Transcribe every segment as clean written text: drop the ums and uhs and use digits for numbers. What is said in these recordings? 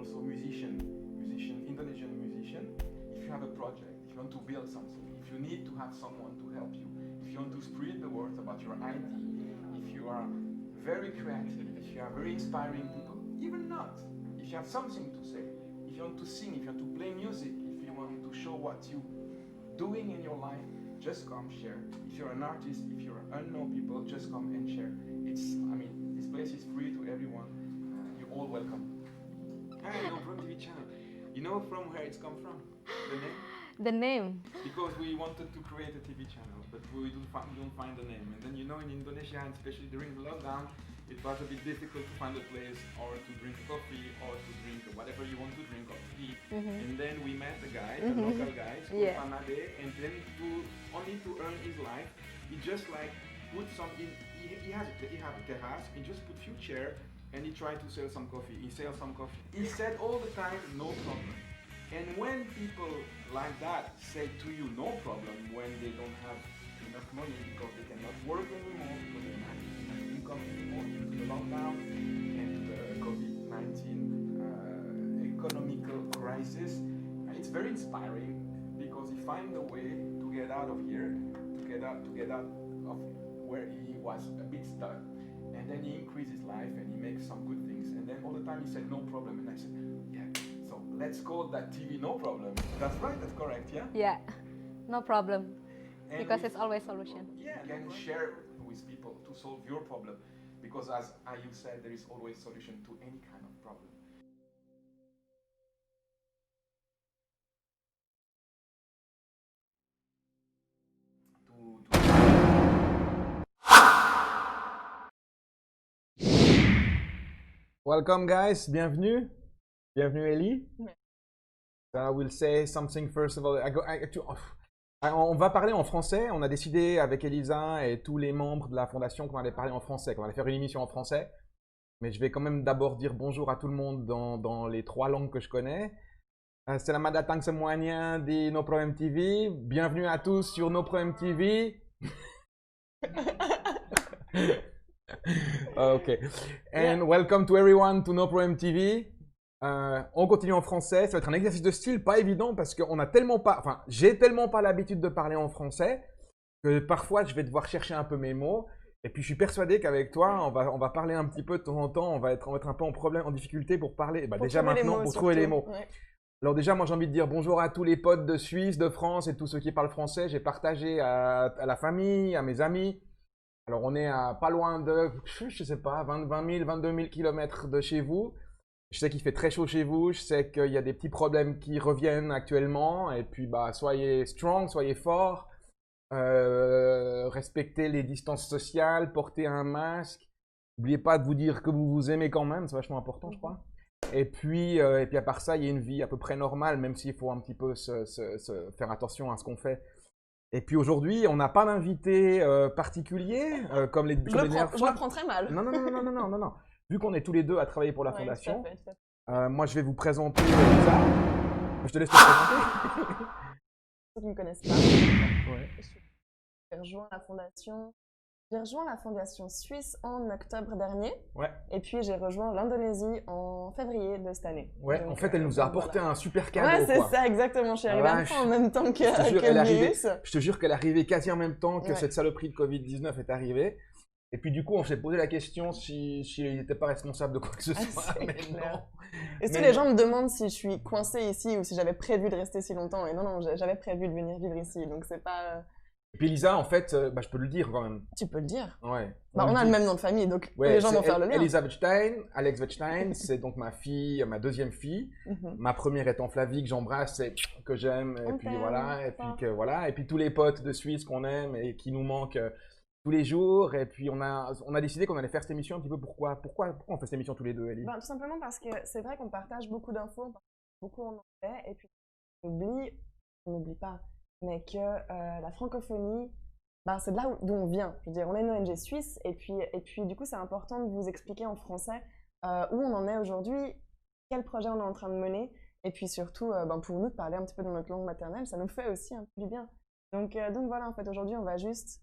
also Indonesian musician. If you have a project, if you want to build something, if you need to have someone to help you, if you want to spread the word about your idea, if you are very creative, if you are very inspiring people, even not, if you have something to say, if you want to sing, if you want to play music, if you want to show what you're doing in your life, just come share. If you're an artist, if you're unknown people, just come and share. This place is free to everyone. You're all welcome. Hi, No Problem TV channel. You know from where it's come from? The name? The name? Because we wanted to create a TV channel, but we don't find the name. And then in Indonesia, and especially during the lockdown, it was a bit difficult to find a place or to drink coffee or to drink whatever you want to drink or to eat. And then we met a guy, a local guy, called Panade, and then to earn his life, he just like put some in. He has a terrace. He just put few chairs and he tried to sell some coffee. He sells some coffee. He said all the time, no problem. And when people like that say to you no problem when they don't have enough money because they cannot work anymore, because they don't have enough income anymore due to the lockdown and the COVID-19 economical crisis, it's very inspiring because he find a way to get out of here, to get out of where he was a bit stuck. And then he increased his life and he makes some good things. And then all the time he said no problem. And I said, yeah, so let's call that TV No Problem. That's right, that's correct, yeah? Yeah, no problem. And because it's always solution. Yeah, and share with people to solve your problem. Because as you said, there is always solution to any kind of problem. Welcome guys, bienvenue. Bienvenue Ellie. I will say something first of all. On va parler en français. On a décidé avec Elisa et tous les membres de la fondation qu'on allait parler en français, qu'on allait faire une émission en français. Mais je vais quand même d'abord dire bonjour à tout le monde dans les 3 langues que je connais. Selamat datang semuanya di No Problem TV. Bienvenue à tous sur No Problem TV. Ok. And welcome to everyone to No Problem TV. On continue en français. Ça va être un exercice de style pas évident parce qu'on a tellement pas, enfin, j'ai tellement pas l'habitude de parler en français que parfois je vais devoir chercher un peu mes mots. Et puis je suis persuadé qu'avec toi, on va parler un petit peu de temps en temps. On va être un peu en difficulté pour parler. Bah, déjà maintenant, pour trouver les mots. Ouais. Alors déjà, moi j'ai envie de dire bonjour à tous les potes de Suisse, de France et tous ceux qui parlent français. J'ai partagé à la famille, à mes amis. Alors on est à pas loin de, je sais pas, 20 000, 22 000 km de chez vous. Je sais qu'il fait très chaud chez vous, je sais qu'il y a des petits problèmes qui reviennent actuellement. Et puis bah, soyez strong, soyez forts, respectez les distances sociales, portez un masque. N'oubliez pas de vous dire que vous vous aimez quand même, c'est vachement important je crois. Et puis à part ça, il y a une vie à peu près normale, même s'il faut un petit peu se faire attention à ce qu'on fait. Et puis aujourd'hui, on n'a pas d'invité particulier, comme les dernières fois. Je le prends très mal. Non. Vu qu'on est tous les deux à travailler pour la fondation, tout à fait. Moi je vais vous présenter Elisa. Je te laisse te présenter. Ceux qui ne me connaissent pas, j'ai rejoint la fondation. J'ai rejoint la fondation suisse en octobre dernier. Ouais. Et puis j'ai rejoint l'Indonésie en février de cette année. Ouais. Donc, en fait, elle nous a apporté un super cadeau. Ouais, c'est ça, exactement. Je suis arrivée un peu en même temps que le virus. Je te jure qu'elle est arrivée quasi en même temps que cette saloperie de Covid-19 est arrivée. Et puis du coup, on s'est posé la question s'il n'était pas responsable de quoi que ce soit. Mais non. Et tous les gens me demandent si je suis coincée ici ou si j'avais prévu de rester si longtemps. Et non, j'avais prévu de venir vivre ici. Donc c'est pas. Et puis Elisa, en fait, je peux le dire quand même. Tu peux le dire. Ouais. Bah, on a le même nom de famille, donc les gens vont faire le lien. Elisa Wettstein, Alex Wettstein, c'est donc ma fille, ma deuxième fille. Ma première étant Flavie, que j'embrasse et que j'aime. Et puis voilà. Et puis tous les potes de Suisse qu'on aime et qui nous manquent tous les jours. Et puis on a décidé qu'on allait faire cette émission un petit peu. Pourquoi on fait cette émission tous les deux, Ellie? Tout simplement parce que c'est vrai qu'on partage beaucoup d'infos, beaucoup en anglais, et puis on n'oublie pas, mais que la francophonie, c'est de là d'où on vient. Je veux dire, on est une ONG suisse, et puis du coup c'est important de vous expliquer en français où on en est aujourd'hui, quel projet on est en train de mener, et puis surtout pour nous de parler un petit peu dans notre langue maternelle, ça nous fait aussi un peu du bien. Donc voilà, en fait aujourd'hui on va juste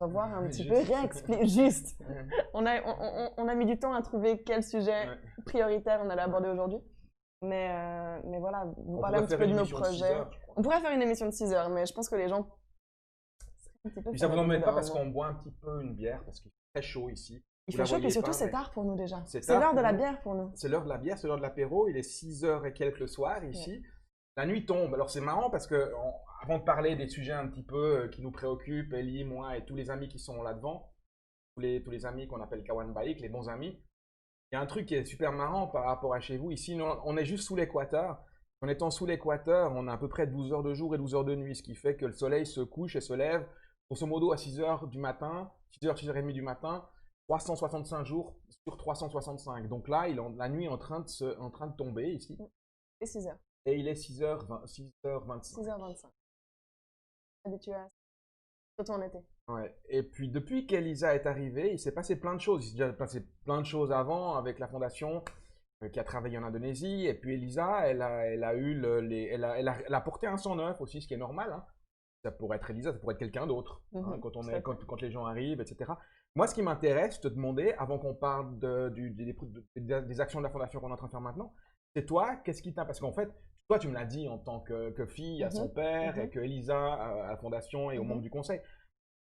revoir un petit peu, réexpliquer, juste. On a mis du temps à trouver quel sujet prioritaire on allait aborder aujourd'hui. Mais voilà, vous On parlez un pourrait petit faire peu une de nos émission de 6 projets. heures, je crois. On pourrait faire une émission de 6 heures, mais je pense que les gens seraient un petit peu Puis ça vous fatigués emmène au pas bout d'un parce moment. qu'on boit un petit peu une bière, parce qu'il fait très chaud ici. Il Vous la fait chaud, puis voyez surtout pas, c'est mais tard pour nous déjà. c'est C'est tard l'heure de pour la nous. bière pour nous. C'est l'heure de la bière, c'est l'heure de l'apéro. Il est 6h et quelques le soir ici. La nuit tombe. Alors c'est marrant parce que avant de parler des sujets un petit peu qui nous préoccupent, Ellie, moi et tous les amis qui sont là-devant, tous les amis qu'on appelle Kawan Baik, les bons amis, il y a un truc qui est super marrant par rapport à chez vous. Ici, on est juste sous l'équateur. En étant sous l'équateur, on a à peu près 12 heures de jour et 12 heures de nuit, ce qui fait que le soleil se couche et se lève, grosso modo à 6 heures du matin, 6h, 6h30 du matin, 365 jours sur 365. Donc là, la nuit est en train de tomber ici. Et 6 heures. Et il est 6h25. 6h25. Habitué à ça. Surtout en été. Ouais. Et puis depuis qu'Elisa est arrivée, il s'est passé plein de choses. Il s'est déjà passé plein de choses avant avec la fondation qui a travaillé en Indonésie. Et puis Elisa, elle a porté un sang neuf aussi, ce qui est normal. Hein. Ça pourrait être Elisa, ça pourrait être quelqu'un d'autre hein, quand les gens arrivent, etc. Moi, ce qui m'intéresse, te demander, avant qu'on parle des actions de la fondation qu'on est en train de faire maintenant, c'est toi, qu'est-ce qui t'a... Parce qu'en fait, toi, tu me l'as dit en tant que fille à son père et que Elisa à la fondation et aux membres du conseil.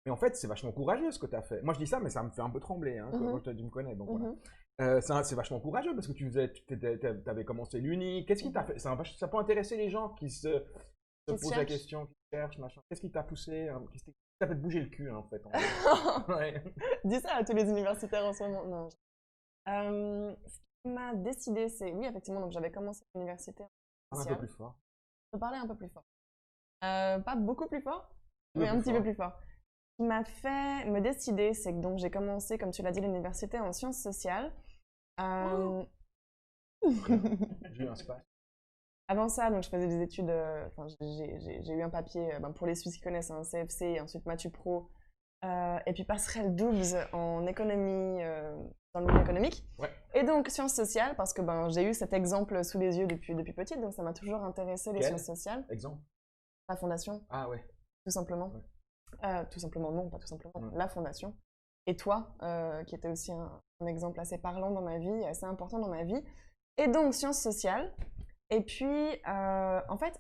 Mais en fait, c'est vachement courageux ce que tu as fait. Moi, je dis ça, mais ça me fait un peu trembler. Hein, moi, tu me connais, donc voilà. C'est vachement courageux parce que tu avais commencé l'Uni. Qu'est-ce qui t'a fait? Ça peut intéresser les gens qui se posent la question, qui cherchent, machin. Qu'est-ce qui t'a poussé? Qu'est-ce qui t'a fait bouger le cul, hein, en fait? Ouais. Dis ça à tous les universitaires en ce moment. Non. Ce qui m'a décidé, c'est... Oui, effectivement, donc j'avais commencé l'université. Un peu plus fort. Je peux parler un peu plus fort. Pas beaucoup plus fort, mais un petit peu plus fort. Ce qui m'a fait me décider, c'est que donc j'ai commencé, comme tu l'as dit, l'université en sciences sociales. J'ai eu un space. Avant ça, donc je faisais des études, j'ai eu un papier, pour les Suisses qui connaissent, un CFC, et ensuite Mathieu Pro, et puis passerelle double en économie, dans le monde économique. Ouais. Et donc sciences sociales, parce que j'ai eu cet exemple sous les yeux depuis petite, donc ça m'a toujours intéressé les sciences sociales. Exemple? La fondation. Ah ouais. Tout simplement. Ouais. Tout simplement, non, pas tout simplement. La fondation. Et toi, qui était aussi un exemple assez parlant dans ma vie, assez important dans ma vie. Et donc, sciences sociales. Et puis, en fait,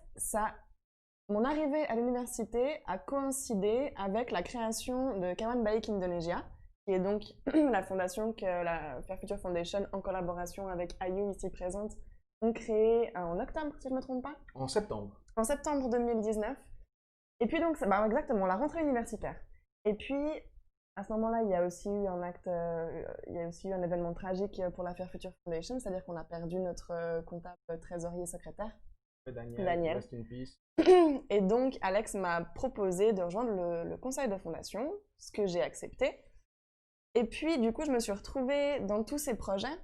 mon arrivée à l'université a coïncidé avec la création de Kawan Baik Indonesia, qui est donc la fondation que la Fair Future Foundation, en collaboration avec Ayu, ici présente, ont créée en octobre, si je ne me trompe pas. En septembre. En septembre 2019. Et puis donc, exactement, la rentrée universitaire. Et puis, à ce moment-là, il y a aussi eu un événement tragique pour la Fair Future Foundation, c'est-à-dire qu'on a perdu notre comptable trésorier secrétaire, Daniel. Rest in peace. Et donc, Alex m'a proposé de rejoindre le conseil de fondation, ce que j'ai accepté. Et puis, du coup, je me suis retrouvée dans tous ces projets.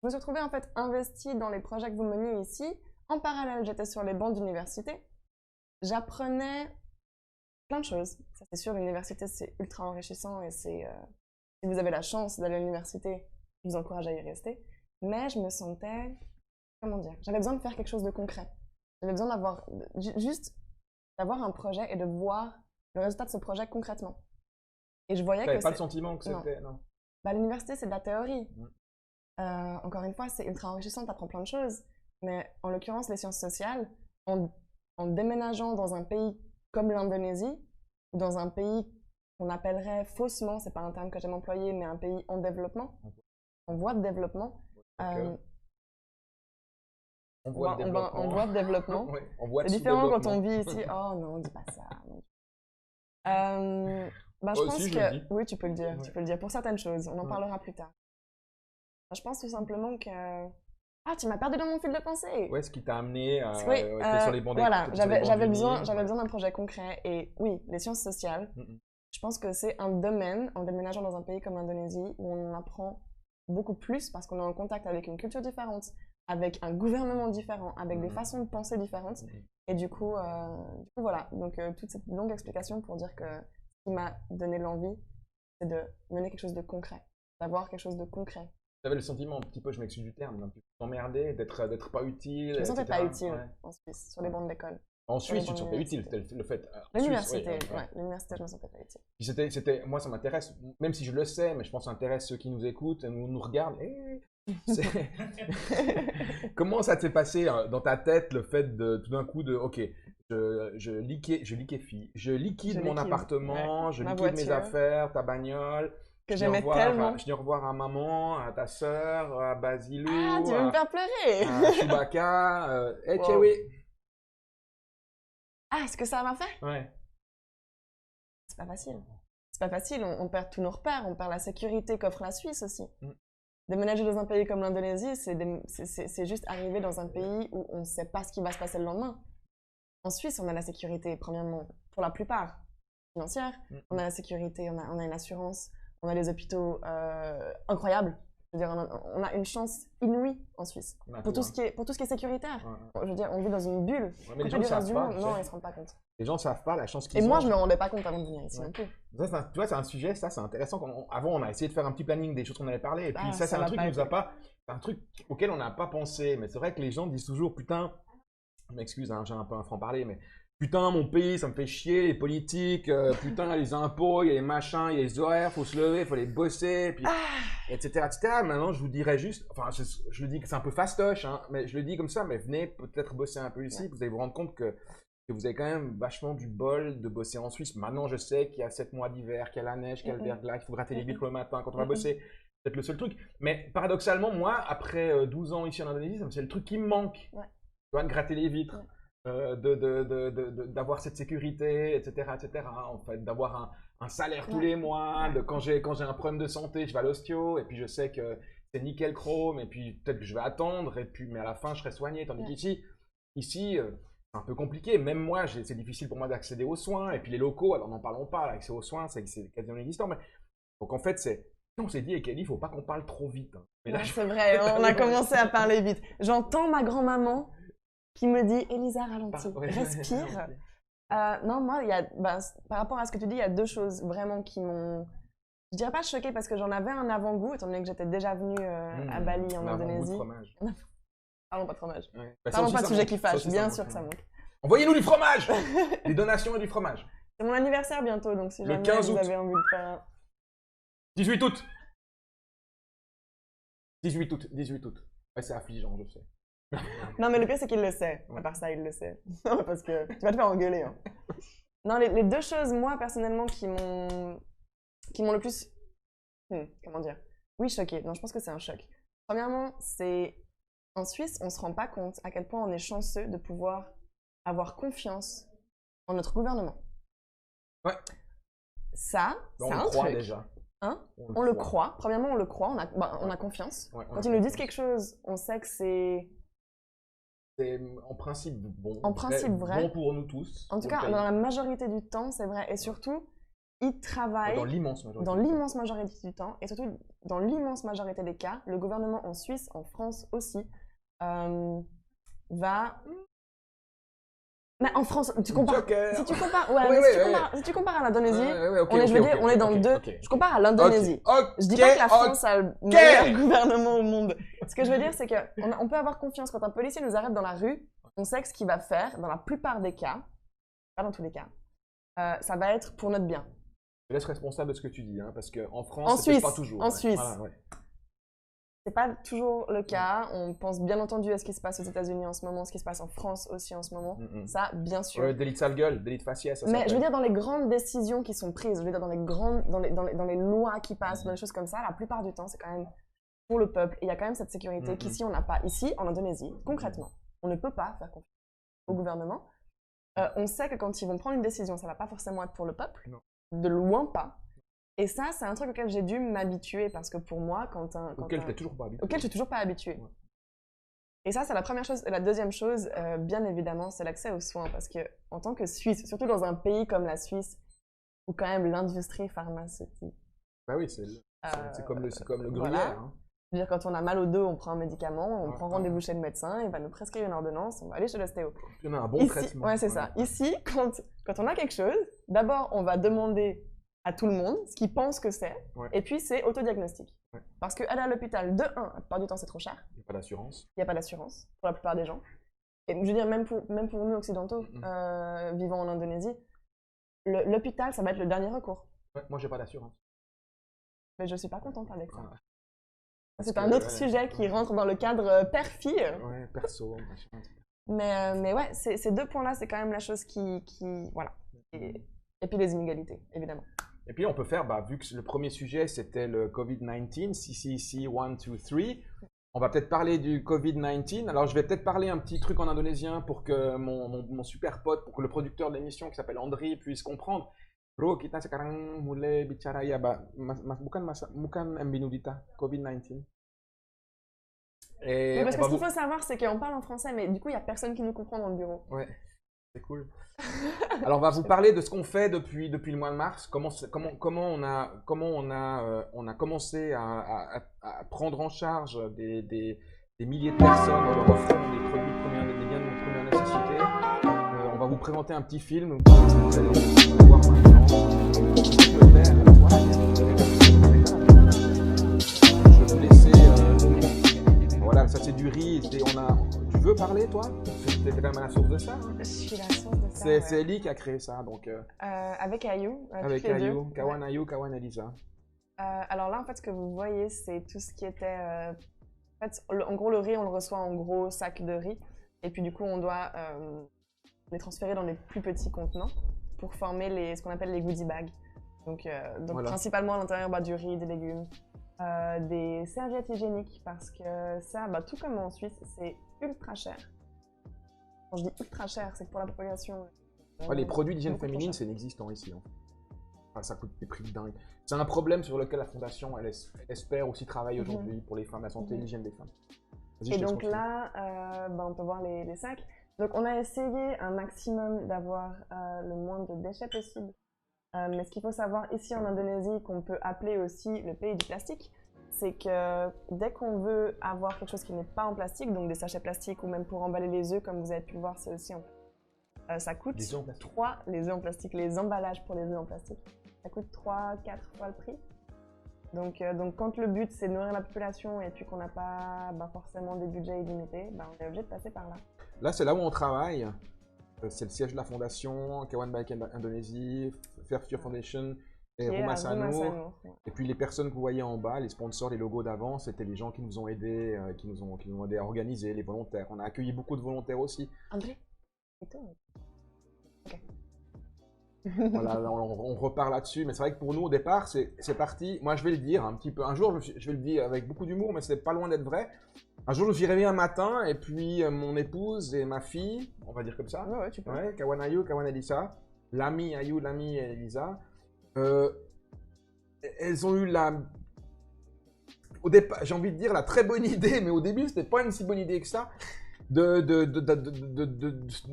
Je me suis retrouvée en fait investie dans les projets que vous meniez ici. En parallèle, j'étais sur les bancs d'université. J'apprenais plein de choses. Ça, c'est sûr, l'université, c'est ultra enrichissant et si vous avez la chance d'aller à l'université, je vous encourage à y rester. Mais je me sentais, comment dire, j'avais besoin de faire quelque chose de concret. J'avais besoin d'avoir un projet et de voir le résultat de ce projet concrètement. Et je voyais que t'avais pas le sentiment que c'était... Non. L'université, c'est de la théorie. Encore une fois, c'est ultra enrichissant, t'apprends plein de choses. Mais en l'occurrence, les sciences sociales, en déménageant dans un pays comme l'Indonésie, ou dans un pays qu'on appellerait faussement, c'est pas un terme que j'aime employer, mais un pays en développement, en voie de développement. En voie de développement. Oui, c'est différent quand on vit ici. Oh non, on dit pas ça. Je pense que... Oui, tu peux le dire, tu peux le dire pour certaines choses. On en parlera plus tard. Je pense tout simplement que... Ah, tu m'as perdu dans mon fil de pensée. Ouais, ce qui t'a amené sur les bancs. Voilà, j'avais besoin d'un projet concret. Et oui, les sciences sociales, je pense que c'est un domaine, en déménageant dans un pays comme l'Indonésie, où on en apprend beaucoup plus parce qu'on est en contact avec une culture différente, avec un gouvernement différent, avec des façons de penser différentes. Et du coup, voilà. Donc, toute cette longue explication pour dire que ce qui m'a donné l'envie, c'est de mener quelque chose de concret, d'avoir quelque chose de concret. Tu avais le sentiment un petit peu, je m'excuse du terme, un petit peu t'emmerder, d'être pas utile. Je me sentais pas utile en Suisse, sur les bancs de l'école. En Suisse, tu te sentais utile, c'était le fait. L'université, l'université, je me sentais pas utile. Moi, ça m'intéresse, même si je le sais, mais je pense que ça intéresse ceux qui nous écoutent, nous regardent. C'est- Comment ça t'est passé dans ta tête le fait de tout d'un coup de ok, je liquéfie, je liquide Je mon liquide, appartement, ouais. je Ma liquide mes voiture. affaires, ta bagnole. Que Je dis j'aimais tellement. je dis au revoir à maman, à ta sœur, à Basilou, Ah, tu veux me faire pleurer? à Chewbacca, hey Wow. Chewie. Ah, est-ce que ça m'a fait? Ouais. C'est pas facile. C'est pas facile, on perd tous nos repères, on perd la sécurité qu'offre la Suisse aussi. Mm. Déménager dans un pays comme l'Indonésie, c'est juste arriver dans un pays où on ne sait pas ce qui va se passer le lendemain. En Suisse, on a la sécurité, premièrement, pour la plupart, financière. Mm. On a la sécurité, on a une assurance, on a des hôpitaux incroyables. Je veux dire, on a une chance inouïe en Suisse. On a Pour tout, tout ce qui est sécuritaire. Ouais. Je veux dire, on vit dans une bulle. Ouais, mais les Quand gens du ne reste savent du pas. monde, tu non, sais. ils se rendent pas compte. Les gens ne savent pas la chance qu'ils Et ont. moi, je me rendais pas compte avant de venir ici Ouais. non plus. Ça, tu vois, c'est un sujet, ça, c'est intéressant. Avant, on a essayé de faire un petit planning des choses qu'on allait parler. Et puis, Ah, ça, c'est ça un va truc pas qui nous a été. pas. C'est un truc auquel on n'a pas pensé. Mais c'est vrai que les gens disent toujours, putain, je m'excuse, hein, j'ai un peu un franc-parler, mais putain, mon pays, ça me fait chier, les politiques, putain, les impôts, il y a les machins, il y a les horaires, faut se lever, faut les bosser, puis, etc., etc. Maintenant, je vous dirais juste, enfin, je le dis que c'est un peu fastoche, hein, mais je le dis comme ça, mais venez peut-être bosser un peu ici, Ouais. vous allez vous rendre compte que vous avez quand même vachement du bol de bosser en Suisse. Maintenant, je sais qu'il y a 7 mois d'hiver, qu'il y a la neige, qu'il y a le verglas, qu'il faut gratter les vitres le matin quand on va bosser. C'est peut-être le seul truc. Mais paradoxalement, moi, après 12 ans ici en Indonésie, c'est le truc qui me manque. Ouais. Tu vois, de gratter les vitres, d'avoir cette sécurité, etc., etc. En fait, d'avoir un salaire tous Ouais. les mois, Ouais. quand j'ai un problème de santé, je vais à l'osteo, et puis je sais que c'est nickel chrome, et puis peut-être que je vais attendre, et puis, mais à la fin, je serai soigné. Tandis Ouais. qu'ici, c'est un peu compliqué. Même moi, c'est difficile pour moi d'accéder aux soins, et puis les locaux, alors n'en parlons pas, l'accès aux soins, c'est quasiment inexistant. Mais... Donc en fait, on s'est dit, et Kelly, il faut pas qu'on parle trop vite. Hein. Mais là, Ouais, c'est vrai, on a commencé à parler vite. J'entends ma grand-maman qui me dit « Elisa, ralentis, Ouais. respire ». Non, moi, par rapport à ce que tu dis, il y a deux choses vraiment qui m'ont... Je dirais pas choquée parce que j'en avais un avant-goût, étant donné que j'étais déjà venue à Bali, en un avant-goût de Indonésie. fromage. Parlons pas de fromage. Ouais. Bah, ça Parlons aussi, pas de ça sujet manque. qui Ça fâche, aussi, bien ça sûr manque. que ça manque. Envoyez-nous du fromage. Des donations et du fromage. C'est mon anniversaire bientôt, donc si Le jamais 15 vous août. avez envie de faire un... 18 août. 18 août. 18 août. Ouais, c'est affligeant, je sais. Non, mais le pire, c'est qu'il le sait. Ouais. À part ça, il le sait. Non, parce que tu vas te faire engueuler. Hein. Non, les deux choses, moi, personnellement, qui m'ont le plus... comment dire? Oui, choqué. Non, je pense que c'est un choc. Premièrement, c'est... En Suisse, on ne se rend pas compte à quel point on est chanceux de pouvoir avoir confiance en notre gouvernement. Ouais. Ça, Bah, c'est on un le croit truc. déjà. Hein? On le croit. Premièrement, on le croit. On a confiance. Ouais, on Quand a ils nous disent confiance. quelque chose, on sait que c'est... C'est en principe bon. En principe vrai. Bon pour nous tous. En tout pour le cas, pays. dans la majorité du temps, c'est vrai. Et surtout, ils travaillent Dans l'immense majorité. dans l'immense majorité du temps. Et surtout, dans l'immense majorité des cas, le gouvernement en Suisse, en France aussi, va... Mais en France, tu compares... Joker. Si tu compares, ouais, Oui, mais oui, si tu compares à l'Indonésie, ok, on est, ok, je veux ok, dire, on est dans ok, le deux. ok. Je compare à l'Indonésie. Ok, Je dis pas que la ok, France a le meilleur gouvernement au monde. Ce que je veux dire, c'est qu'on peut avoir confiance quand un policier nous arrête dans la rue, on sait que ce qu'il va faire, dans la plupart des cas, pas dans tous les cas, ça va être pour notre bien. Je laisse responsable de ce que tu dis, hein, parce qu'en En France, c'est peut-être Suisse, pas toujours. en ouais. Suisse. Voilà, ouais. C'est pas toujours le cas. On pense bien entendu à ce qui se passe aux États-Unis en ce moment, ce qui se passe en France aussi en ce moment. Ça, bien sûr. Ouais, délit de sale gueule, délit de faciès, ça Mais s'appelle. je veux dire, dans les grandes décisions qui sont prises, je veux dire, dans les lois qui passent, dans les choses comme ça, la plupart du temps, c'est quand même pour le peuple. Et il y a quand même cette sécurité qu'ici, on n'a pas. Ici, en Indonésie, concrètement, on ne peut pas faire confiance au gouvernement. On sait que quand ils vont prendre une décision, ça ne va pas forcément être pour le peuple. Non. De loin pas. Et ça, c'est un truc auquel j'ai dû m'habituer parce que pour moi, Auquel t'es toujours pas habitué. auquel je suis toujours pas habituée. Ouais. Et ça, c'est la première chose. Et la deuxième chose, bien évidemment, c'est l'accès aux soins. Parce que en tant que Suisse, surtout dans un pays comme la Suisse, où quand même l'industrie pharmaceutique... Bah oui, c'est comme le gruyère. voilà. Hein. Je veux dire, quand on a mal au dos, on prend un médicament, on Ouais, prend ouais. rendez-vous chez le médecin, il va nous prescrire une ordonnance, on va aller chez l'ostéo. Il y en a un bon Ici, traitement. ouais, c'est ça. Ici, quand on a quelque chose, d'abord, on va demander à tout le monde ce qu'ils pensent que c'est, Ouais. et puis c'est autodiagnostic. Ouais. Parce qu'aller à l'hôpital, de 1, la plupart du temps, c'est trop cher. Il n'y a pas d'assurance. Il n'y a pas d'assurance pour la plupart des gens. Et je veux dire, même pour nous occidentaux, vivant en Indonésie, l'hôpital, ça va être le dernier recours. Ouais, moi, j'ai pas d'assurance. Mais je ne suis pas contente avec ça. Ah. C'est un autre sujet qui rentre dans le cadre père-fille. Ouais, perso, machin. Mais ouais, ces deux points-là, c'est quand même la chose qui voilà. Et puis les inégalités, évidemment. Et puis on peut faire, vu que le premier sujet c'était le Covid-19, CCC 1, 2, 3, on va peut-être parler du Covid-19. Alors je vais peut-être parler un petit truc en indonésien pour que mon super pote, pour que le producteur de l'émission qui s'appelle Andri puisse comprendre. Bro, kita sekarang mulai bicara ya, bukan Mbinudita, Covid-19. Et parce que ce qu'il faut savoir, c'est qu'on parle en français, mais du coup, il n'y a personne qui nous comprend dans le bureau. Ouais, c'est cool. Alors, on va vous parler de ce qu'on fait depuis le mois de mars, comment on a commencé à prendre en charge des milliers de personnes en leur offrant des produits des biens de première nécessité. On va vous présenter un petit film, vous allez voir maintenant. Je vais faire, je vais vous laisser. Voilà, ça c'est du riz. Tu veux parler, toi? Tu es quand même à la source de ça. Hein? Je suis la source de ça. C'est Ellie qui a créé ça, donc. Avec Ayou. Avec Ayou, Kawan Ayou, Kawan Elisa. Alors là, en fait, ce que vous voyez, c'est tout ce qui était. En fait, en gros, le riz, on le reçoit en gros sacs de riz. Et puis, du coup, on doit les transférer dans les plus petits contenants pour former ce qu'on appelle les goodie bags. Donc voilà. Principalement à l'intérieur du riz, des légumes. Des serviettes hygiéniques parce que ça, tout comme en Suisse, c'est ultra cher. Quand je dis ultra cher, c'est que pour la population. Ouais, les produits d'hygiène féminine, c'est inexistant ici. Hein. Enfin, ça coûte des prix de dingue. C'est un problème sur lequel la fondation elle espère aussi travailler aujourd'hui pour les femmes, la santé et l'hygiène des femmes. Et donc là, on peut voir les sacs. Donc on a essayé un maximum d'avoir le moins de déchets possible. Mais ce qu'il faut savoir ici en Indonésie, qu'on peut appeler aussi le pays du plastique, c'est que dès qu'on veut avoir quelque chose qui n'est pas en plastique, donc des sachets plastiques ou même pour emballer les œufs, comme vous avez pu le voir, c'est aussi en plastique. Ça coûte les œufs en plastique, les emballages pour les œufs en plastique, ça coûte 3-4 fois le prix. Donc quand le but c'est de nourrir la population et puis qu'on n'a pas forcément des budgets illimités, on est obligé de passer par là. Là, c'est là où on travaille. C'est le siège de la fondation, Kawan Baik Indonésie, Fair Future Foundation et Rumah Sanur. Et puis les personnes que vous voyez en bas, les sponsors, les logos d'avant, c'était les gens qui nous ont aidés, qui nous ont aidés à organiser, les volontaires. On a accueilli beaucoup de volontaires aussi. André, c'est toi? Ok. Voilà, on repart là-dessus, mais c'est vrai que pour nous au départ, c'est parti. Moi, je vais le dire un petit peu. Un jour, je vais le dire avec beaucoup d'humour, mais c'est pas loin d'être vrai. Un jour, je me suis réveillé un matin et puis mon épouse et ma fille, on va dire comme ça, ouais, tu peux. Ouais, Kawan Ayou, Kawan Elisa, l'ami Ayou, l'ami Elisa, elles ont eu au départ, j'ai envie de dire la très bonne idée, mais au début, c'était pas une si bonne idée que ça,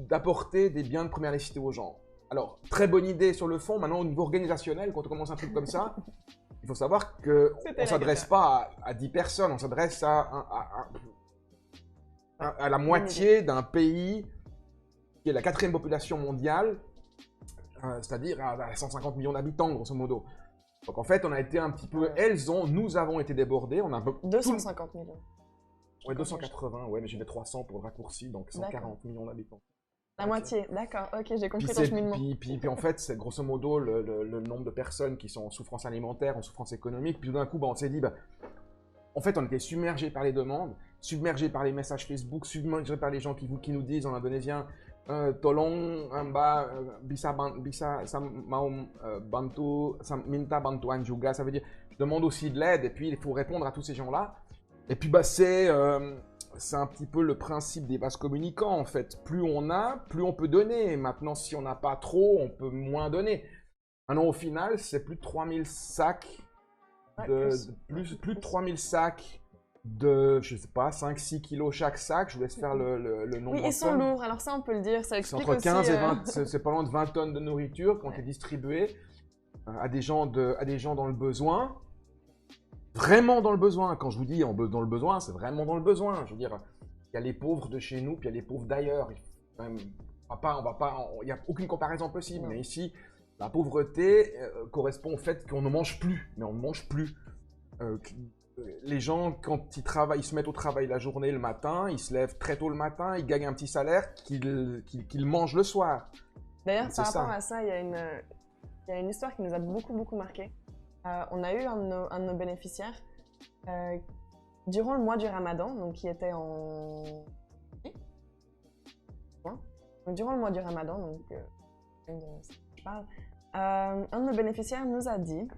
d'apporter des biens de première nécessité aux gens. Alors, très bonne idée sur le fond. Maintenant, au niveau organisationnel, quand on commence un truc comme ça, il faut savoir qu'on ne s'adresse pas à 10 personnes, on s'adresse à la moitié d'un pays qui est la 4e population mondiale, c'est-à-dire à 150 millions d'habitants, grosso modo. Donc en fait, on a été un petit peu... Nous avons été débordés. On a un peu 250 millions. Ouais, 280, ouais, mais j'ai fait 300 pour le raccourci, donc 140 millions d'habitants. La moitié, d'accord, ok, j'ai compris ton cheminement. Puis en fait, c'est grosso modo le nombre de personnes qui sont en souffrance alimentaire, en souffrance économique. Puis tout d'un coup, on s'est dit, en fait, on était submergés par les demandes, submergés par les messages Facebook, submergés par les gens qui nous disent en indonésien, tolong bisa mau bantu, minta bantuan juga. Ça veut dire, je demande aussi de l'aide, et puis il faut répondre à tous ces gens-là. Et puis c'est un petit peu le principe des vases communicants, en fait. Plus on a, plus on peut donner. Maintenant, si on n'a pas trop, on peut moins donner. Maintenant, au final, c'est plus de 3000 sacs, plus de 3000 sacs de, je sais pas, 5-6 kilos chaque sac. Je vous laisse faire le nombre. Oui, ils sont lourds. Alors ça, on peut le dire. Ça explique entre 15 aussi, et 20, c'est pas loin de 20 tonnes de nourriture qui ont été distribuées à des gens dans le besoin. Vraiment dans le besoin. Quand je vous dis dans le besoin, c'est vraiment dans le besoin. Je veux dire, il y a les pauvres de chez nous, puis il y a les pauvres d'ailleurs. Il n'y a aucune comparaison possible. Mais ici, la pauvreté correspond au fait qu'on ne mange plus. Mais on ne mange plus. Les gens, quand ils travaillent, ils se mettent au travail la journée, le matin, ils se lèvent très tôt le matin, ils gagnent un petit salaire qu'ils mangent le soir. D'ailleurs, par rapport à ça, il y a une histoire qui nous a beaucoup marqué. On a eu un de nos bénéficiaires durant le mois du Ramadan, donc qui était en... Donc, durant le mois du Ramadan, donc je parle, un de nos bénéficiaires nous a dit,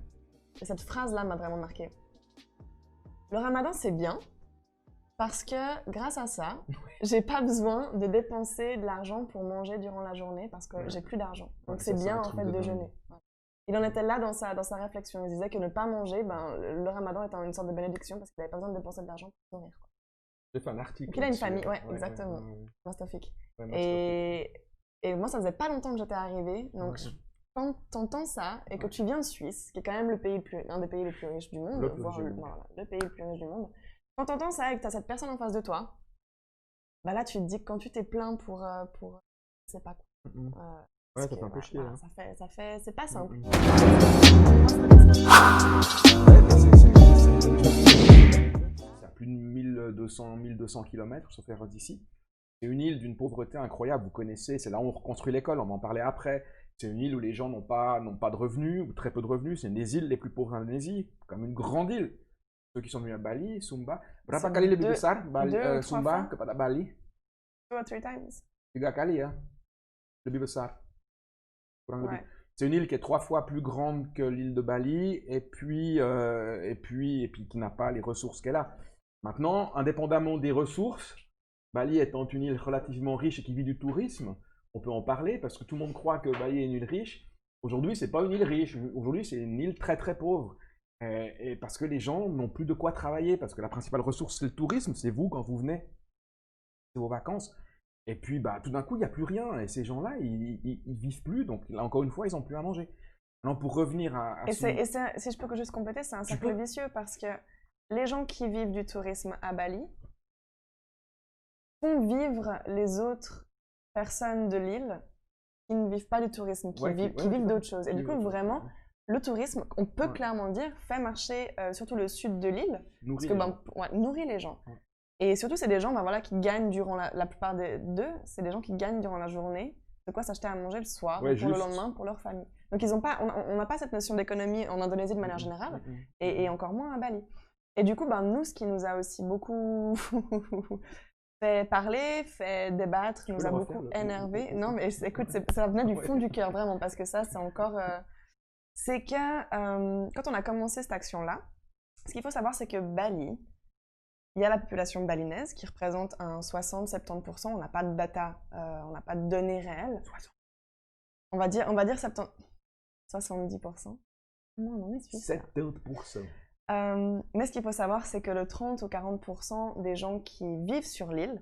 et cette phrase-là m'a vraiment marquée, le Ramadan c'est bien parce que grâce à ça, j'ai pas besoin de dépenser de l'argent pour manger durant la journée parce que j'ai plus d'argent. Donc c'est bien en fait de jeûner. Il en était là dans sa réflexion. Il disait que ne pas manger, le Ramadan est une sorte de bénédiction parce qu'il n'avait pas besoin de dépenser de l'argent pour se nourrir. J'ai fait un article. Donc il a une famille, ouais, exactement. Mastafik. Et moi, ça faisait pas longtemps que j'étais arrivée, donc quand t'entends ça et que tu viens de Suisse, qui est quand même un des pays les plus riches du monde, voire le pays le plus riche du monde, quand t'entends ça et que t'as cette personne en face de toi, bah là tu te dis que quand tu t'es plaint pour je sais pas quoi. Ouais, ça fait un peu chier. C'est pas simple. C'est à plus de 1200 km, sauf erreur d'ici. C'est une île d'une pauvreté incroyable, vous connaissez, c'est là où on reconstruit l'école, on va en parler après. C'est une île où les gens n'ont pas de revenus, ou très peu de revenus, c'est une des îles les plus pauvres d'Indonésie, comme une grande île. Ceux qui sont venus à Bali, Sumba. Berapa kali lebih besar Sumba kepada Bali? 2 or 3 times. 3 kali ya, lebih besar. C'est une île qui est 3 fois plus grande que l'île de Bali et puis qui n'a pas les ressources qu'elle a. Maintenant, indépendamment des ressources, Bali étant une île relativement riche et qui vit du tourisme, on peut en parler parce que tout le monde croit que Bali est une île riche. Aujourd'hui, c'est pas une île riche. Aujourd'hui, c'est une île très très pauvre. Et parce que les gens n'ont plus de quoi travailler, parce que la principale ressource, c'est le tourisme. C'est vous quand vous venez, c'est vos vacances. Et puis, tout d'un coup, il n'y a plus rien. Et ces gens-là, ils vivent plus. Donc, là, encore une fois, ils n'ont plus à manger. Alors, pour revenir à si je peux juste compléter, c'est un cercle vicieux parce que les gens qui vivent du tourisme à Bali font vivre les autres personnes de l'île qui ne vivent pas du tourisme, qui vivent d'autres choses. Et du coup, vraiment, le tourisme, on peut clairement dire, fait marcher surtout le sud de l'île, nourrit les gens. Et surtout, c'est des gens qui gagnent durant la plupart d'eux, c'est des gens qui gagnent durant la journée de quoi s'acheter à manger le soir, pour le lendemain, pour leur famille. Donc, on n'a pas cette notion d'économie en Indonésie de manière générale, et encore moins à Bali. Et du coup, nous, ce qui nous a aussi beaucoup fait parler, fait débattre, nous a beaucoup énervé. Non, mais écoute, ça venait du fond du cœur, vraiment, parce que ça, c'est encore... c'est que quand on a commencé cette action-là, ce qu'il faut savoir, c'est que Bali, il y a la population balinaise qui représente un 60-70%, on n'a pas de data, on n'a pas de données réelles. On va dire 70%. 70%. Non, on est suisse. 70%. Mais ce qu'il faut savoir, c'est que le 30 ou 40% des gens qui vivent sur l'île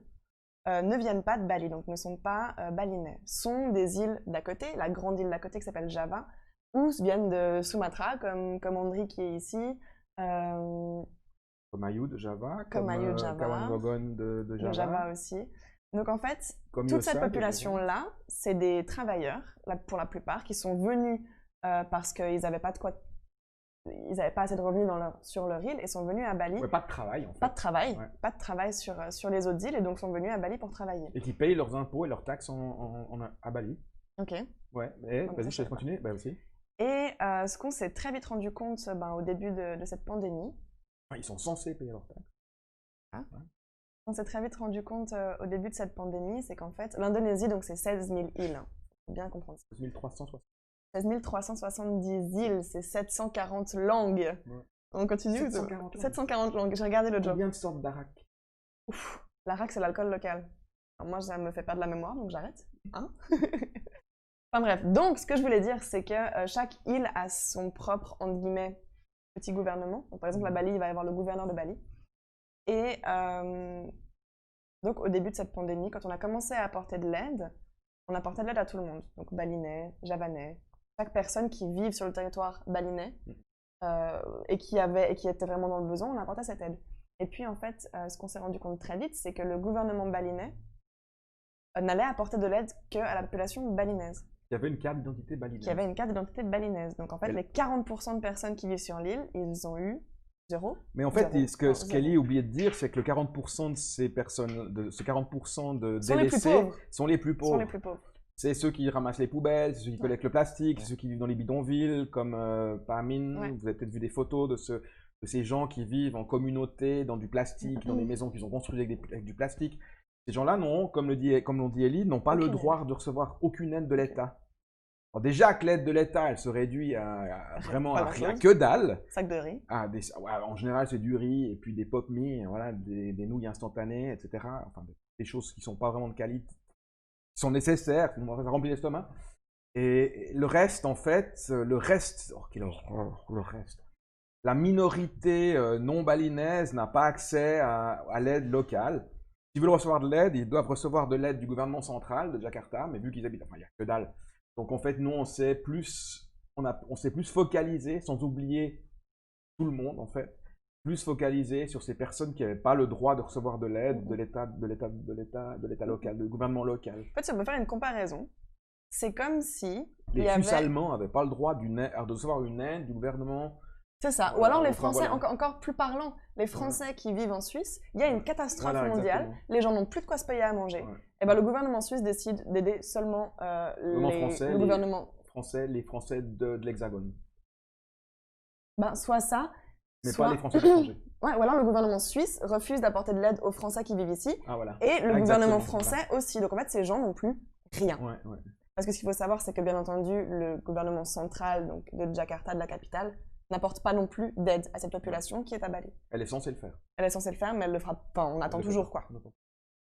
ne viennent pas de Bali, donc ne sont pas balinais. Sont des îles d'à côté, la grande île d'à côté qui s'appelle Java, ou viennent de Sumatra, comme Andri qui est ici. Comme Ayu de Java, comme Kawan Gogon de Java. De Java aussi. Donc en fait, toute cette population-là, c'est des travailleurs, pour la plupart, qui sont venus parce qu'ils n'avaient pas de quoi... Ils n'avaient pas assez de revenus sur leur île et sont venus à Bali. Ouais, pas de travail en fait. Pas de travail, pas de travail sur les autres îles et donc sont venus à Bali pour travailler. Et qui payent leurs impôts et leurs taxes à Bali. Ok. Ouais, vas-y, je te laisse continuer. Aussi. Et ce qu'on s'est très vite rendu compte au début de cette pandémie. Ils sont censés payer leurs taxes. On s'est très vite rendu compte au début de cette pandémie, c'est qu'en fait, l'Indonésie, donc c'est 16 000 îles. Faut bien comprendre ça. 16 370 îles, c'est 740 langues. Ouais. On continue 740 langues. J'ai regardé le job. Combien de sortes d'arak? L'arak, c'est l'alcool local. Alors moi, ça me fait pas de la mémoire, donc j'arrête. Enfin bref, donc ce que je voulais dire, c'est que chaque île a son propre, entre guillemets, petit gouvernement. Donc, par exemple, à Bali, il va y avoir le gouverneur de Bali. Et donc, au début de cette pandémie, quand on a commencé à apporter de l'aide, on apportait de l'aide à tout le monde. Donc, balinais, javanais, chaque personne qui vit sur le territoire balinais et qui était vraiment dans le besoin, on apportait cette aide. Et puis, en fait, ce qu'on s'est rendu compte très vite, c'est que le gouvernement balinais n'allait apporter de l'aide qu'à la population balinaise. Qui avait une carte d'identité balinaise. Qui avait une carte d'identité balinaise. Donc, en fait, les 40% de personnes qui vivent sur l'île, ils ont eu 0. Mais en fait, ce qu'Ellie a oublié de dire, c'est que le 40% de ces personnes, ce 40% de délaissés sont les plus pauvres. C'est ceux qui ramassent les poubelles, c'est ceux qui collectent le plastique, c'est ceux qui vivent dans les bidonvilles, comme Pamin. Ouais. Vous avez peut-être vu des photos de de ces gens qui vivent en communauté, dans du plastique, dans des maisons qu'ils ont construites avec du plastique. Ces gens-là, comme l'ont dit Elie, n'ont pas le droit de recevoir aucune aide de l'État. Alors déjà que l'aide de l'État, elle se réduit à vraiment à rien, que dalle. Sac de riz. En général, c'est du riz et puis des pop mie, voilà, des nouilles instantanées, etc. Enfin, des choses qui sont pas vraiment de qualité, qui sont nécessaires, qui nous remplissent l'estomac. Et le reste, en fait, le reste, la minorité non balinaise n'a pas accès à l'aide locale. S'ils veulent recevoir de l'aide, ils doivent recevoir de l'aide du gouvernement central de Jakarta, mais vu qu'ils habitent, enfin, il n'y a que dalle. Donc en fait, nous, on s'est plus focalisé, sans oublier tout le monde en fait, plus focalisé sur ces personnes qui n'avaient pas le droit de recevoir de l'aide de l'État local, du gouvernement local. En fait, si on peut faire une comparaison, c'est comme si les Suisses allemands n'avaient pas le droit de recevoir une aide du gouvernement. C'est ça. Ou alors les Français, encore plus parlant, les Français qui vivent en Suisse, il y a une catastrophe mondiale, exactement. Les gens n'ont plus de quoi se payer à manger. Ouais. Et ben, le gouvernement suisse décide d'aider seulement le gouvernement français, les Français de l'Hexagone. Ben, soit ça, mais pas les Français étrangers. Ouais, ou alors le gouvernement suisse refuse d'apporter de l'aide aux Français qui vivent ici, voilà. Et le gouvernement français aussi. Donc en fait, ces gens n'ont plus rien. Ouais. Parce que ce qu'il faut savoir, c'est que bien entendu, le gouvernement central donc, de Jakarta, de la capitale, n'apporte pas non plus d'aide à cette population qui est à Bali. Elle est censée le faire. Elle est censée le faire, mais elle le fera pas. On attend toujours, quoi.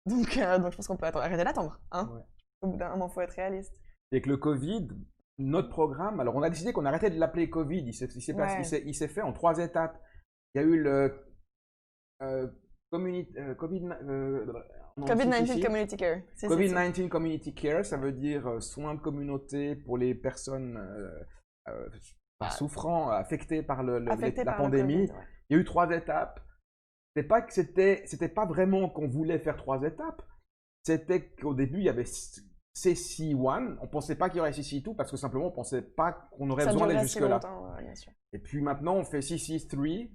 Donc je pense qu'on peut arrêter d'attendre. Hein. Ouais. Au bout d'un moment, il faut être réaliste. Et que le Covid, notre programme, alors on a décidé qu'on arrêtait de l'appeler Covid. Il s'est fait en 3 étapes. Il y a eu le COVID-19 Community Care. COVID-19 Community Care, ça veut dire soins de communauté pour les personnes souffrant, affectés par la pandémie. COVID, ouais. Il y a eu 3 étapes. C'était pas vraiment qu'on voulait faire 3 étapes. C'était qu'au début, il y avait CC1. On pensait pas qu'il y aurait CC2 parce que simplement, on pensait pas qu'on aurait besoin d'aller jusque-là. Ouais, et puis maintenant, on fait CC3,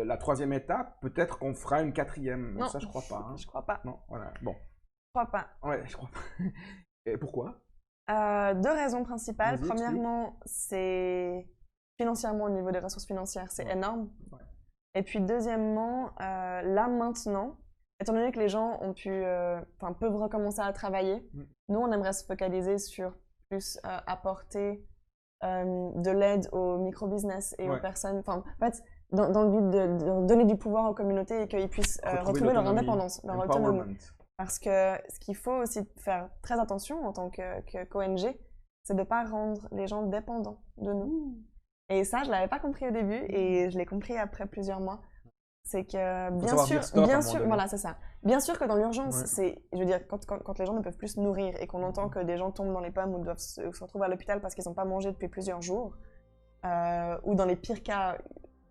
la 3e étape. Peut-être qu'on fera une 4e. Non, ça, je crois pas. Hein. Je crois pas. Non, voilà. Bon. Je crois pas. Ouais, je crois pas. Et pourquoi? 2 raisons principales. Premièrement, c'est financièrement, au niveau des ressources financières, c'est énorme. Ouais. Et puis deuxièmement, là maintenant, étant donné que les gens peuvent recommencer à travailler, nous on aimerait se focaliser sur plus apporter de l'aide aux micro-business et aux personnes, en fait, dans le but de donner du pouvoir aux communautés et qu'ils puissent retrouver leur indépendance, leur autonomie. Parce que ce qu'il faut aussi faire très attention en tant qu'ONG, c'est de ne pas rendre les gens dépendants de nous. Et ça, je ne l'avais pas compris au début et je l'ai compris après plusieurs mois. C'est que bien sûr, voilà, c'est ça. Bien sûr que dans l'urgence, je veux dire, quand les gens ne peuvent plus se nourrir et qu'on entend que des gens tombent dans les pommes ou doivent se retrouver à l'hôpital parce qu'ils n'ont pas mangé depuis plusieurs jours, ou dans les pires cas,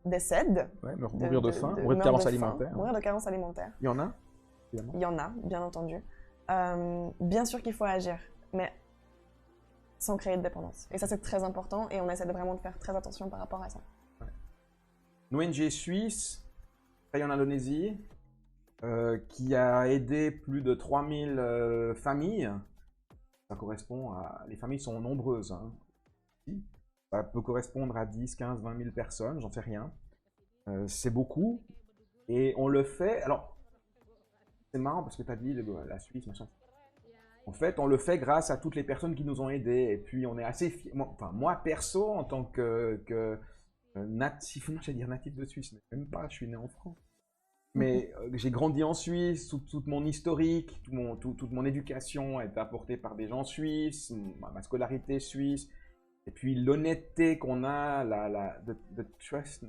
décèdent. Ouais, mourir de faim, mourir de carence alimentaire. Mourir de carence alimentaire. Il y en a? Il y en a, bien entendu. Bien sûr qu'il faut agir, mais sans créer de dépendance. Et ça, c'est très important et on essaie vraiment de faire très attention par rapport à ça. Ouais. Une ONG suisse, en Indonésie, qui a aidé plus de 3000 familles. Ça correspond à... Les familles sont nombreuses. Hein. Ça peut correspondre à 10, 15, 20 000 personnes, j'en sais rien. C'est beaucoup. Et on le fait... Alors, c'est marrant parce que tu as dit la Suisse, machin. En fait, on le fait grâce à toutes les personnes qui nous ont aidés. Et puis, on est assez fiers. Moi, perso, en tant que natif, moi, j'allais dire natif de Suisse, mais même pas, je suis né en France. Mais j'ai grandi en Suisse, toute mon historique, toute mon éducation est apportée par des gens suisses, ma scolarité suisse. Et puis, l'honnêteté qu'on a, the trust,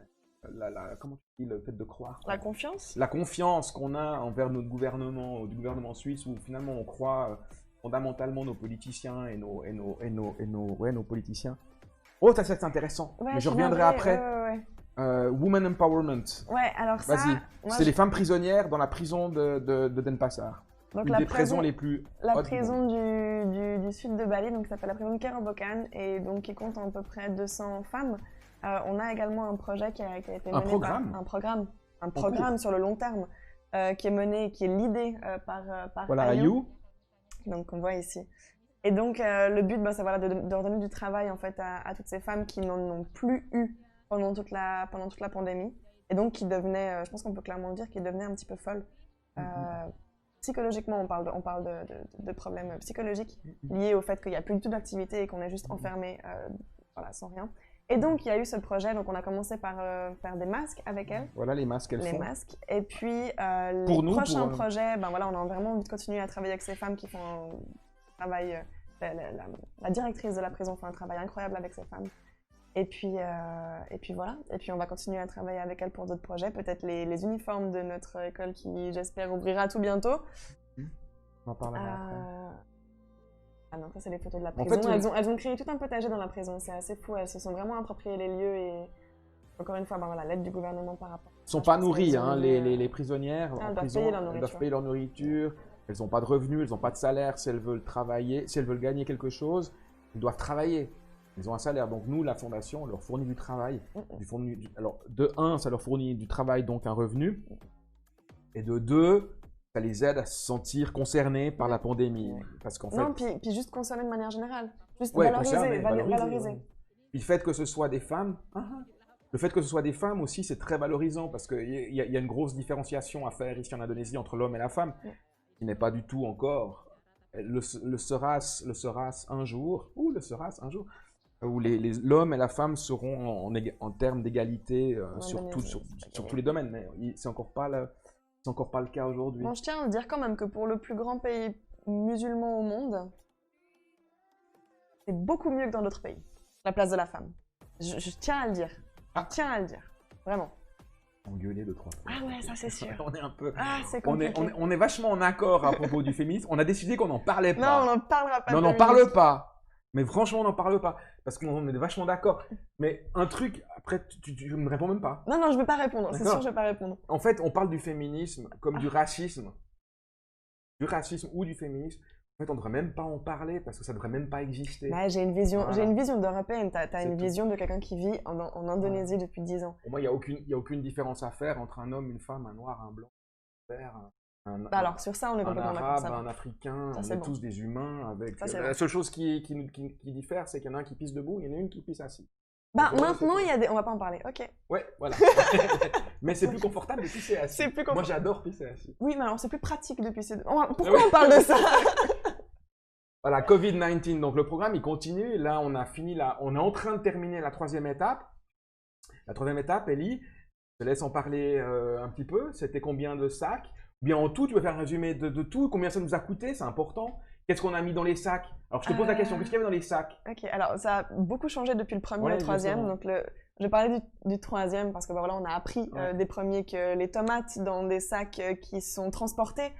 comment tu dis, le fait de croire. La confiance. La confiance qu'on a envers notre gouvernement, du gouvernement suisse, où finalement on croit fondamentalement nos politiciens et nos politiciens. Oh, ça c'est intéressant. Ouais, mais je reviendrai après. Women Empowerment. Ouais, alors ça. Vas-y. C'est les femmes prisonnières dans la prison de Denpasar. Donc une des prisons les plus. La prison du sud de Bali, donc ça s'appelle la prison de Kerobokan, et donc qui compte à peu près 200 femmes. On a également un projet qui a été mené un programme sur le long terme qui est mené, qui est l'idée par Ayu. Donc on voit ici. Et donc le but, c'est voilà, de redonner du travail en fait à toutes ces femmes qui n'en ont plus eu pendant toute la pandémie. et donc qui devenait, je pense qu'on peut clairement le dire, qui devenait un petit peu folle. Psychologiquement, on parle de problèmes psychologiques liés au fait qu'il n'y a plus du tout d'activité et qu'on est juste enfermé voilà, sans rien. Et donc, il y a eu ce projet, donc on a commencé par faire des masques avec elle. Voilà les masques qu'elles font. Les masques. Et puis, Pour les nous, prochains projets, ben voilà, on a vraiment envie de continuer à travailler avec ces femmes qui font un travail... la directrice de la prison fait un travail incroyable avec ces femmes. Et puis voilà. Et puis, on va continuer à travailler avec elle pour d'autres projets. Peut-être les uniformes de notre école qui, j'espère, ouvrira tout bientôt. On en parlera après. Ah non, ça c'est les photos de la En prison. fait, Elles ont créé tout un potager dans la prison, c'est assez fou. Elles se sont vraiment appropriées les lieux et encore une fois, ben voilà, l'aide du gouvernement par rapport. Elles ne sont pas nourries, hein, les prisonnières en elles prison. Elles doivent payer leur nourriture. Elles n'ont pas de revenus, elles n'ont pas de salaire. Si elles veulent travailler, si elles veulent gagner quelque chose, elles doivent travailler. Ils ont un salaire. Donc nous, la fondation, on leur fournit du travail. Alors de un, ça leur fournit du travail, donc un revenu. Et de deux, ça les aide à se sentir concernés par la pandémie. Parce qu'en fait... Non, puis juste concernés de manière générale. Juste valoriser. valoriser. Puis le fait que ce soit des femmes, le fait que ce soit des femmes aussi, c'est très valorisant parce qu'il y a une grosse différenciation à faire ici en Indonésie entre l'homme et la femme, qui n'est pas du tout encore. Le sera un jour, où l'homme et la femme seront en termes d'égalité sur tous les domaines. Mais c'est encore pas le cas aujourd'hui. Bon, je tiens à dire quand même que pour le plus grand pays musulman au monde, c'est beaucoup mieux que dans d'autres pays, la place de la femme. Je tiens à le dire. Je tiens à le dire. Vraiment. Engueuler 2-3 fois. Ah ouais, ça c'est sûr. On est un peu... c'est compliqué. On est vachement en accord à propos du féminisme. On a décidé qu'on n'en parlait pas. Non, on n'en parlera pas. Non, on n'en parle pas. Mais franchement, on n'en parle pas. Parce qu'on est vachement d'accord. Mais un truc, après, tu ne me réponds même pas. Non, je ne vais pas répondre. C'est sûr, je ne vais pas répondre. En fait, on parle du féminisme comme du racisme. Du racisme ou du féminisme. En fait, on ne devrait même pas en parler parce que ça ne devrait même pas exister. Bah, j'ai une vision d'européenne. Tu as une vision de quelqu'un qui vit en Indonésie depuis 10 ans. Pour moi, il n'y a aucune différence à faire entre un homme, une femme, un noir, un blanc, un vert, alors, sur ça, on est complètement d'accord. Un arabe, un africain, on est tous des humains. La seule chose qui diffère, c'est qu'il y en a un qui pisse debout, il y en a une qui pisse assis. Bah, maintenant, il y a des... On va pas en parler, ok. Ouais, voilà. Mais c'est plus confortable de pisser assis. Moi, j'adore pisser assis. Oui, mais alors c'est plus pratique de pisser. Pourquoi on parle de ça? Voilà, Covid-19. Donc, le programme, il continue. Là, on est en train de terminer la 3e étape. La 3e étape, Ellie, je te laisse en parler un petit peu. C'était combien de sacs? Bien, en tout, tu veux faire un résumé de tout? Combien ça nous a coûté? C'est important. Qu'est-ce qu'on a mis dans les sacs? Alors, je te pose la question. Qu'est-ce qu'il y avait dans les sacs? Ok, alors ça a beaucoup changé depuis le premier et le 3e. Donc, je vais parler du 3e parce que voilà, on a appris des premiers que les tomates dans des sacs qui sont transportés,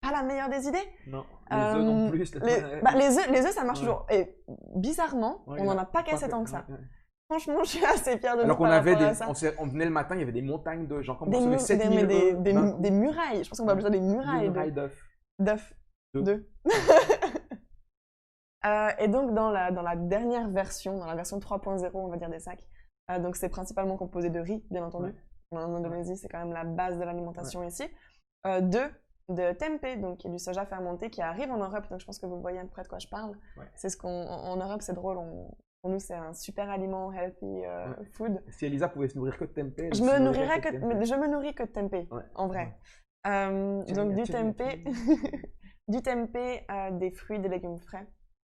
pas la meilleure des idées. Non, les œufs non plus. Les œufs, ça marche toujours. Et bizarrement, on n'en a pas cassé tant que ça. Franchement, je suis assez fière de nous par rapport à ça. On venait le matin, il y avait des montagnes d'œufs. Genre, comme des murailles. Je pense qu'on va appeler ça des murailles. Des murailles d'œufs. D'œufs. Et donc, dans la dernière version, dans la version 3.0, on va dire des sacs, donc c'est principalement composé de riz, bien entendu. En Indonésie, c'est quand même la base de l'alimentation ici. De tempeh, donc qui est du soja fermenté, qui arrive en Europe. Donc, je pense que vous voyez à peu près de quoi je parle. C'est en Europe, c'est drôle. Pour nous, c'est un super aliment, healthy food. Si Elisa pouvait se nourrir que de tempeh, je me nourris que de tempeh, en vrai. Donc du tempeh, des fruits, des légumes frais.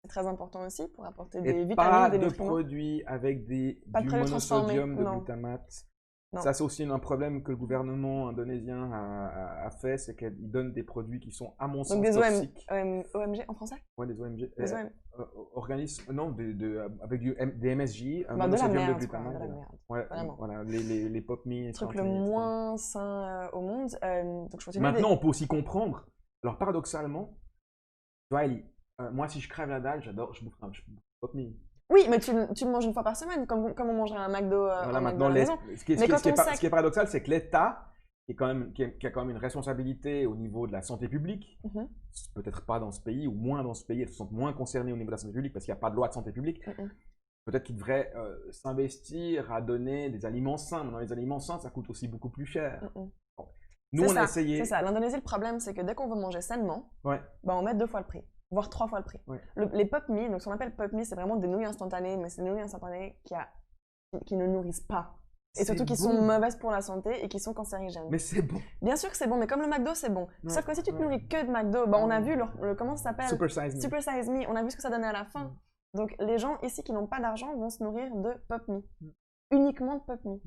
C'est très important aussi pour apporter des vitamines, des nutriments. Pas de produits avec du monosodium de glutamate. Non. Ça, c'est aussi un problème que le gouvernement indonésien a fait, c'est qu'il donne des produits qui sont, à mon sens, toxiques. OMG en français? Ouais, des OMG. Organismes, non, avec des MSJ, un monosodium de glutamate. De la merde. Ouais, voilà, les pop-me. Le truc le moins sain au monde. Donc je continue. Maintenant, on peut aussi comprendre. Alors, paradoxalement, tu vois, Ellie, moi, si je crève la dalle, je bouffe pop-me. Oui, mais tu le manges une fois par semaine, comme on mangerait un McDo à la maison. Ce qui est paradoxal, c'est que l'État, qui a quand même une responsabilité au niveau de la santé publique, peut-être pas dans ce pays, ou moins dans ce pays, elles se sentent moins concernées au niveau de la santé publique parce qu'il n'y a pas de loi de santé publique. Peut-être qu'ils devraient s'investir à donner des aliments sains. Mais dans les aliments sains, ça coûte aussi beaucoup plus cher. Bon. Nous, on a essayé. C'est ça. L'Indonésie, le problème, c'est que dès qu'on veut manger sainement, on met 2 fois le prix. Voire 3 fois le prix. Les pop-me, donc ce qu'on appelle pop-me, c'est vraiment des nouilles instantanées, mais c'est des nouilles instantanées qui ne nourrissent pas. Et surtout qui sont mauvaises pour la santé et qui sont cancérigènes. Mais c'est bon. Bien sûr que c'est bon, mais comme le McDo, c'est bon. Ouais, Sauf que si tu te ouais. nourris que de McDo, on a vu comment ça s'appelle? Super Size Me. Super Size Me. On a vu ce que ça donnait à la fin. Donc les gens ici qui n'ont pas d'argent vont se nourrir de Pop Me. Uniquement de Pop Me.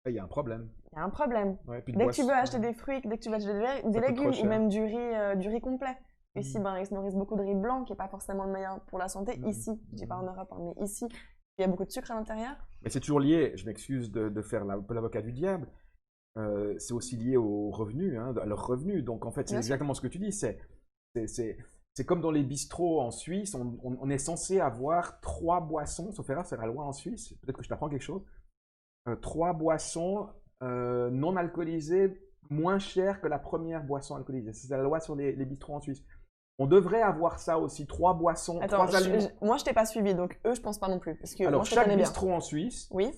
Il y a un problème. Il y a un problème. Ouais, puis de Dès que tu veux boisson. acheter des fruits, dès que tu veux acheter des coûte légumes trop cher. ou même du riz complet. Ici, ils se nourrissent beaucoup de riz blanc, qui n'est pas forcément le meilleur pour la santé. Ici, je dis pas en Europe, hein, mais ici, il y a beaucoup de sucre à l'intérieur. Mais c'est toujours lié, je m'excuse de faire un peu l'avocat du diable, c'est aussi lié aux revenus, hein, à leurs revenus. Donc en fait, c'est Bien sûr. exactement ce que tu dis. C'est comme dans les bistrots en Suisse, on est censé avoir 3 boissons, sauf erreur, c'est la loi en Suisse, peut-être que je t'apprends quelque chose, 3 boissons non alcoolisées moins chères que la première boisson alcoolisée. C'est la loi sur les bistrots en Suisse. On devrait avoir ça aussi, 3 boissons, Attends, 3 aliments. moi je t'ai pas suivi, donc eux je pense pas non plus. Parce que Alors, moi je te chaque connais bien. bistrot en Suisse Oui,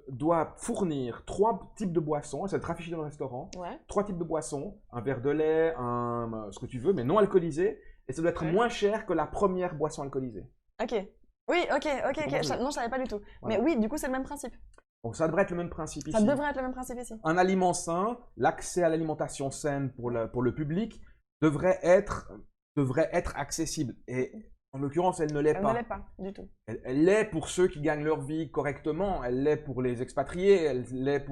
doit fournir 3 types de boissons, ça va être affiché dans le restaurant, ouais. 3 types de boissons, un verre de lait, ce que tu veux, mais non alcoolisé, et ça doit être Ouais. moins cher que la première boisson alcoolisée. Ok. Oui, ok. compris. Non, je savais pas du tout. Voilà. Mais oui, du coup c'est le même principe. Donc ça devrait être le même principe ici. Ça devrait être le même principe ici. Un aliment sain, l'accès à l'alimentation saine pour le public devrait être accessible. Et en l'occurrence, elle ne l'est Elle pas. ne l'est pas du tout. Elle l'est pour ceux qui gagnent leur vie correctement, elle l'est pour les expatriés, elle l'est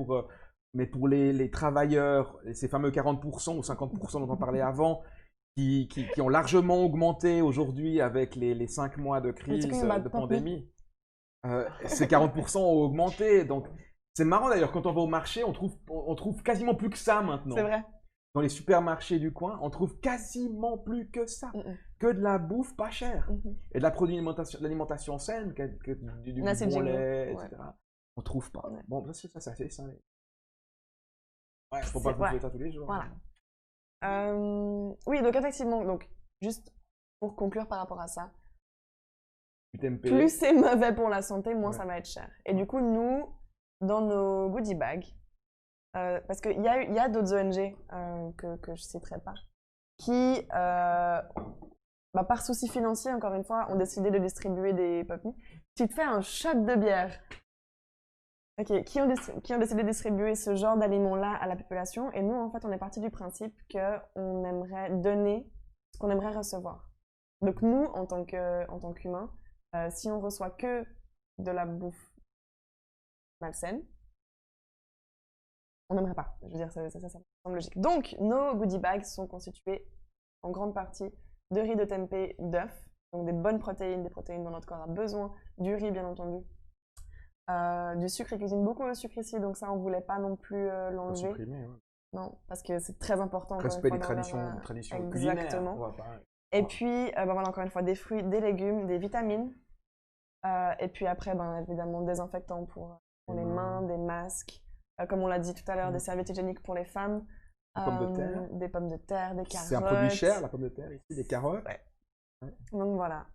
mais pour les travailleurs, ces fameux 40% ou 50% dont on parlait avant, qui ont largement augmenté aujourd'hui avec les 5 mois de crise, de pandémie. Ces 40% ont augmenté, donc c'est marrant d'ailleurs, quand on va au marché, on trouve quasiment plus que ça maintenant. C'est vrai. Dans les supermarchés du coin, on trouve quasiment plus que ça. Que de la bouffe pas chère. Et de la produit d'alimentation saine, du bon lait, etc. On trouve pas. Ouais. Bon, ça c'est assez sain. Ouais, faut pas bouffer ça tous les jours. Voilà. Oui, donc effectivement, donc juste pour conclure par rapport à ça, UTMP. plus c'est mauvais pour la santé, moins Ouais. ça va être cher. Et du coup, nous, dans nos goodie bags, parce qu'il y a d'autres ONG que je citerai pas, qui, par souci financier, encore une fois, ont décidé de distribuer des Pop Me. Tu te fais un shot de bière. Ok, qui ont décidé de distribuer ce genre d'aliments-là à la population. Et nous, en fait, on est parti du principe qu'on aimerait donner ce qu'on aimerait recevoir. Donc nous, en tant qu'humains, si on reçoit que de la bouffe malsaine, on n'aimerait pas. Je veux dire, ça me semble logique. Donc, nos goodie bags sont constitués en grande partie de riz de tempeh, d'œufs, donc des bonnes protéines, des protéines dont notre corps a besoin, du riz bien entendu, du sucre, ils cuisinent beaucoup le sucre ici, donc ça on voulait pas non plus l'enlever. Supprimer, ouais. Non, parce que c'est très important. Respect des dans traditions culinaires. Exactement. On va pas- Et puis, voilà, encore une fois, des fruits, des légumes, des vitamines. Et puis après, évidemment, désinfectants pour les mains, des masques. Comme on l'a dit tout à l'heure, des serviettes hygiéniques pour les femmes. Des pommes de terre. Des pommes de terre, des carottes. C'est un produit cher, la pomme de terre ici, des carottes. Ouais. Donc voilà.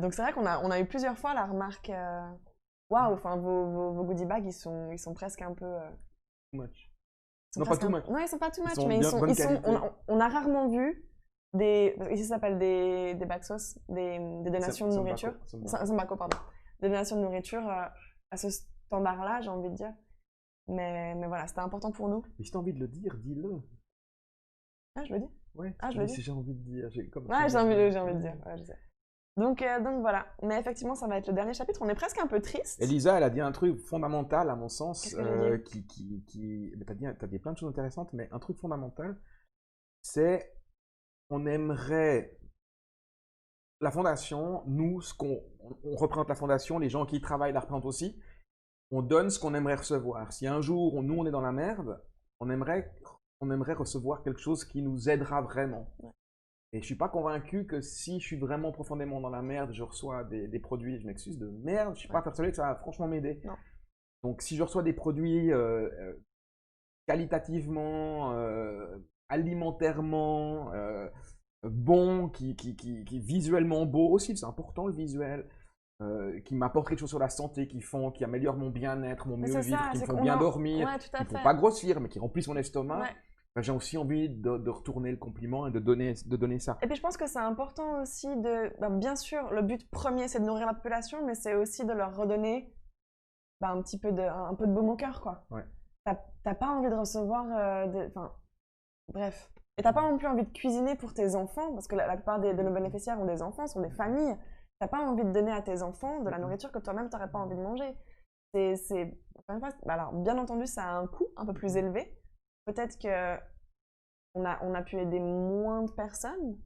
Donc c'est vrai qu'on a eu plusieurs fois la remarque waouh, enfin vos goodie bags ils sont presque un peu Too much. Non, pas too much. Non, ils sont pas too much, sont mais bien bonne qualité. on a rarement vu ici ça s'appelle des bags sauce, des donations de nourriture. Sambako, pardon. Des donations de nourriture à ce standard-là, j'ai envie de dire. Mais voilà, c'était important pour nous. Mais si t'as envie de le dire, dis-le. Ah, je le dis. Ouais, Ah, je le dis. si j'ai envie de dire. Ouais, j'ai envie de dire. Ouais, je sais. Donc voilà. Mais effectivement, ça va être le dernier chapitre. On est presque un peu triste. Elisa, elle a dit un truc fondamental, à mon sens, Qu'est-ce que j'ai t'as dit plein de choses intéressantes, mais un truc fondamental, c'est on aimerait la fondation, nous, on représente la fondation, les gens qui y travaillent la représentent aussi, on donne ce qu'on aimerait recevoir. Si un jour, nous, on est dans la merde, on aimerait recevoir quelque chose qui nous aidera vraiment. Ouais. Et je suis pas convaincu que si je suis vraiment profondément dans la merde, je reçois des produits, je m'excuse, de merde, je suis pas persuadé que ça va franchement m'aider. Donc si je reçois des produits qualitativement, alimentairement bons, qui visuellement beaux aussi, c'est important le visuel, qui m'apportent quelque chose sur la santé, qui améliorent mon bien-être, mon mieux vivre, qui me font bien dormir, qui me font pas grossir, mais qui remplissent mon estomac. Ouais. J'ai aussi envie de retourner le compliment et de donner ça. Et puis je pense que c'est important aussi bien sûr, le but premier c'est de nourrir la population, mais c'est aussi de leur redonner un petit peu un peu de baume au cœur, quoi. Ouais. T'as pas envie de recevoir enfin, bref. Et t'as pas non plus envie de cuisiner pour tes enfants, parce que la plupart de nos bénéficiaires ont des enfants, sont des familles. T'as pas envie de donner à tes enfants de la nourriture que toi-même t'aurais pas envie de manger. Encore une fois, alors, bien entendu, ça a un coût un peu plus élevé. Peut-être que on a pu aider moins de personnes.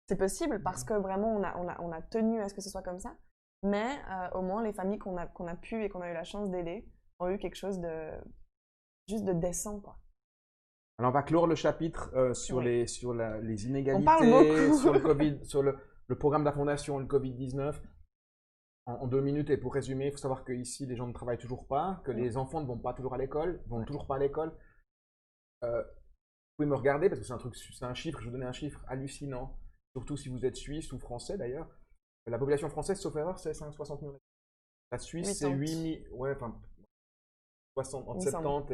C'est possible parce que vraiment on a tenu à ce que ce soit comme ça. Mais au moins les familles qu'on a pu et qu'on a eu la chance d'aider ont eu quelque chose de juste de décent, quoi. Alors, on va clore le chapitre sur Oui. les inégalités, On parle beaucoup. sur le Covid, sur le programme de la Fondation, le Covid-19. En 2 minutes, et pour résumer, il faut savoir qu'ici, les gens ne travaillent toujours pas, que les enfants ne vont pas toujours à l'école, vont toujours pas à l'école. Vous pouvez me regarder parce que c'est un chiffre, je vais vous donner un chiffre hallucinant, surtout si vous êtes suisse ou français d'ailleurs. La population française, sauf erreur, c'est 60 millions. La Suisse, c'est 8 millions. Ouais, enfin, 60, entre 70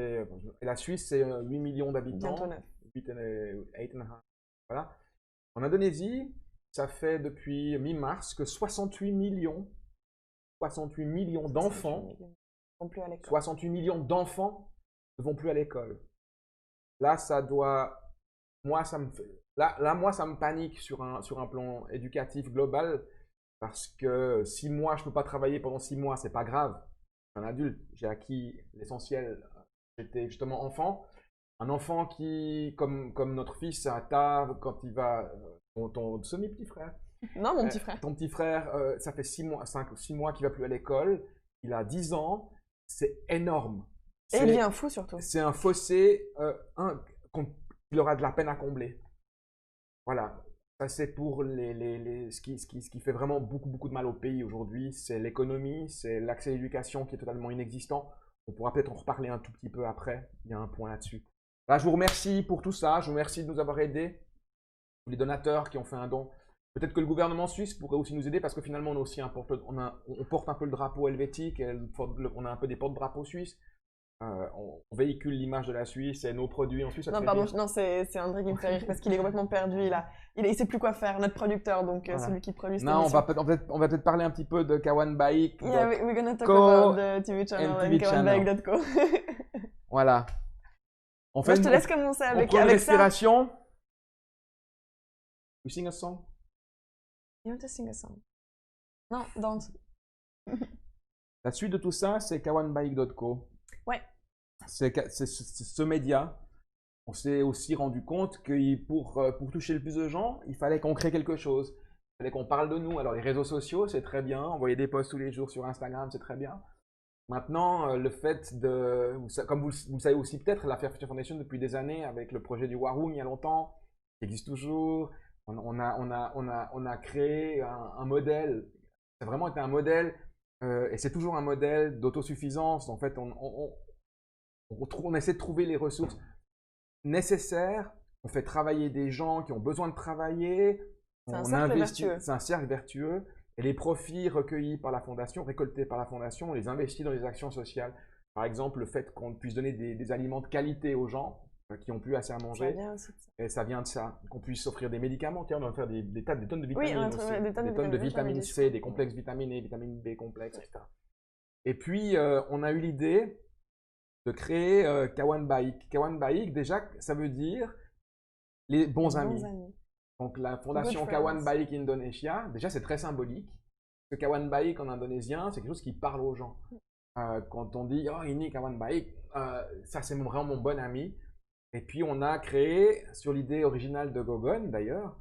et la Suisse, c'est 8 millions d'habitants. Bientôt 9. 8,5. Voilà. En Indonésie, ça fait depuis mi-mars que 68 millions d'enfants, 68 millions d'enfants ne vont plus à l'école. Là, ça me panique sur un plan éducatif global, parce que si moi, je ne peux pas travailler pendant 6 mois, c'est pas grave. Je suis un adulte, j'ai acquis l'essentiel. J'étais justement enfant. Un enfant qui, comme notre fils, quand il va, ton semi-petit frère. Non, mon petit frère. Ton petit frère, ça fait 6 mois qu'il va plus à l'école. Il a 10 ans. C'est énorme. Et il devient fou surtout. C'est un fossé qu'il aura de la peine à combler. Voilà. Ça, c'est pour ce qui fait vraiment beaucoup de mal au pays aujourd'hui. C'est l'économie, c'est l'accès à l'éducation qui est totalement inexistant. On pourra peut-être en reparler un tout petit peu après. Il y a un point là-dessus. Là, je vous remercie pour tout ça. Je vous remercie de nous avoir aidés. Les donateurs qui ont fait un don. Peut-être que le gouvernement suisse pourrait aussi nous aider, parce que finalement, on porte un peu le drapeau helvétique, et on a un peu des porte-drapeaux suisses. On véhicule l'image de la Suisse et nos produits en Suisse. Non, pardon, non, c'est André qui me fait rire parce qu'il est complètement perdu. Il sait plus quoi faire, notre producteur, donc Voilà. celui qui produit cette Non, émission. on va peut-être parler un petit peu de Kawan Bike. Yeah, we're gonna talk about the TV channel and kawanbike.co. Voilà. On fait Moi, je te laisse commencer avec une ça. respiration. We sing a song? You want to sing a song? Non, don't. La suite de tout ça, c'est kawanbike.co. Ouais. C'est ce média. On s'est aussi rendu compte que pour toucher le plus de gens, il fallait qu'on crée quelque chose. Il fallait qu'on parle de nous. Alors, les réseaux sociaux, c'est très bien. Envoyer des posts tous les jours sur Instagram, c'est très bien. Maintenant, le fait de, comme vous le savez aussi peut-être, la Fair Future Foundation depuis des années, avec le projet du War Room il y a longtemps, qui existe toujours. On a créé un modèle. Ça a vraiment été un modèle, et c'est toujours un modèle d'autosuffisance. En fait, on essaie de trouver les ressources nécessaires. On fait travailler des gens qui ont besoin de travailler. C'est un cercle vertueux. C'est un cercle vertueux. Et les profits recueillis par la Fondation, récoltés par la Fondation, on les investit dans les actions sociales. Par exemple, le fait qu'on puisse donner des aliments de qualité aux gens qui n'ont plus assez à manger. Ça vient aussi de ça. Et ça vient de ça. Qu'on puisse offrir des médicaments. Tiens, on doit faire des tonnes de vitamines Oui, aussi. des tonnes de vitamine C, des complexes vitamines, vitamine B complexes, etc. Et puis, on a eu l'idée de créer Kawan Bike. Kawan Bike, déjà, ça veut dire les bons amis. Donc, la fondation Kawan Bike Indonesia, déjà, c'est très symbolique. Parce que Kawan Bike en indonésien, c'est quelque chose qui parle aux gens. Quand on dit « Oh, ini Kawan Bike », ça, c'est vraiment mon bon ami. Et puis, on a créé, sur l'idée originale de Gogon, d'ailleurs,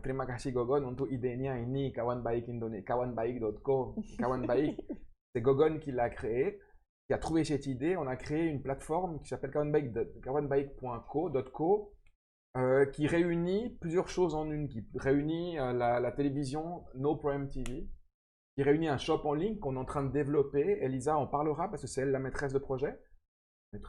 terima kasih Gogon untuk idenya ini Kawan Bike Indonesia, kawanbike.co. Kawan Bike, c'est Gogon qui l'a créé, qui a trouvé cette idée. On a créé une plateforme qui s'appelle kawanbike.co, qui réunit plusieurs choses en une, qui réunit la télévision No Prime TV, qui réunit un shop en ligne qu'on est en train de développer. Elisa en parlera parce que c'est elle la maîtresse de projet.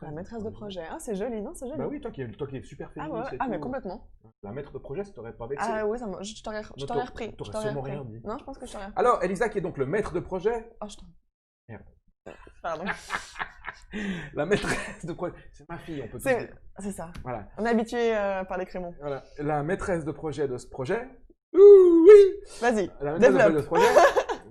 La maîtresse de projet. Ah, c'est joli, non? C'est joli. Bah oui, toi qui es super féministe. Ah, mais complètement. La maître de projet, ça t'aurait pas vexé. Ah oui, je t'aurais repris. T'aurais sûrement rien dit. Non, je pense que je t'aurais repris. Alors, Elisa qui est donc le maître de projet. Oh, je t'en... Merde. Pardon. La maîtresse de projet. C'est ma fille, on peut tout dire. C'est ça. Voilà. On est habitué par les Crémons. Voilà. La maîtresse de projet de ce projet. Ouh, oui. Vas-y, La maîtresse développe. de projet.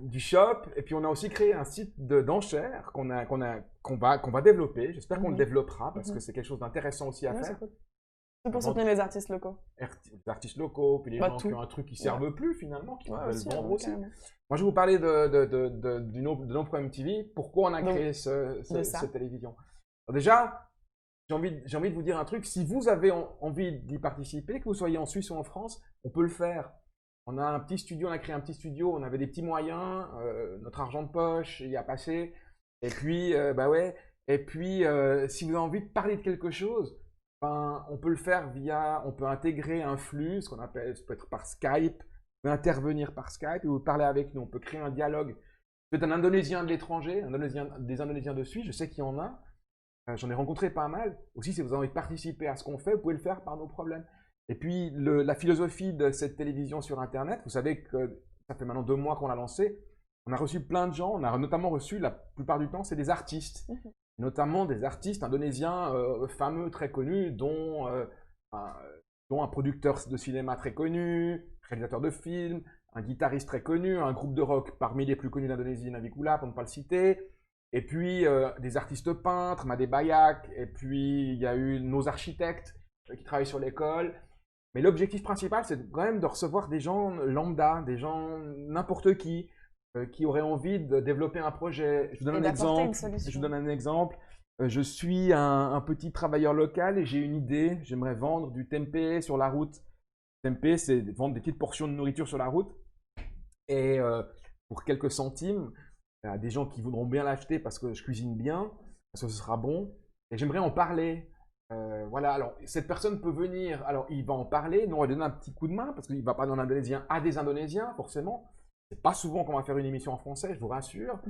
du shop, et puis on a aussi créé un site d'enchères qu'on va développer. J'espère qu'on le développera parce que c'est quelque chose d'intéressant aussi à Ouais, faire. c'est cool. C'est pour soutenir les artistes locaux. Les artistes locaux, puis les gens qui ont un truc qui ne servent plus finalement, qui veulent vendre aussi. Carrément. Moi, je vais vous parler de No Problem TV. Pourquoi on a créé cette télévision? Alors déjà, j'ai envie de vous dire un truc. Si vous avez envie d'y participer, que vous soyez en Suisse ou en France, on peut le faire. On a un petit studio, on a créé un petit studio, on avait des petits moyens, notre argent de poche y a passé. Et puis, bah ouais. Et puis, si vous avez envie de parler de quelque chose, ben, on peut le faire on peut intégrer un flux, ce qu'on appelle, ça peut être par Skype, on peut intervenir par Skype et vous parler avec nous. On peut créer un dialogue. Peut-être un Indonésien de l'étranger, des Indonésiens de Suisse, je sais qu'il y en a. J'en ai rencontré pas mal. Aussi, si vous avez envie de participer à ce qu'on fait, vous pouvez le faire par nos problèmes. Et puis, la philosophie de cette télévision sur Internet, vous savez que ça fait maintenant 2 mois qu'on l'a lancée. On a reçu plein de gens. On a notamment reçu, la plupart du temps, c'est des artistes. Notamment des artistes indonésiens fameux, très connus, dont un producteur de cinéma très connu, réalisateur de films, un guitariste très connu, un groupe de rock parmi les plus connus d'Indonésie, Navikula, pour ne pas le citer. Et puis, des artistes peintres, Made Bayak, et puis il y a eu nos architectes qui travaillent sur l'école. Mais l'objectif principal, c'est quand même de recevoir des gens lambda, des gens n'importe qui auraient envie de développer un projet. Je vous donne un exemple. Je vous donne un exemple. Je suis un petit travailleur local et j'ai une idée. J'aimerais vendre du tempeh sur la route. Tempeh, c'est vendre des petites portions de nourriture sur la route. Et pour quelques centimes, il y a des gens qui voudront bien l'acheter parce que je cuisine bien, parce que ce sera bon. Et j'aimerais en parler. Voilà, alors cette personne peut venir, alors il va en parler, nous on va lui donner un petit coup de main parce qu'il va parler en indonésien à des Indonésiens, forcément. C'est pas souvent qu'on va faire une émission en français, je vous rassure.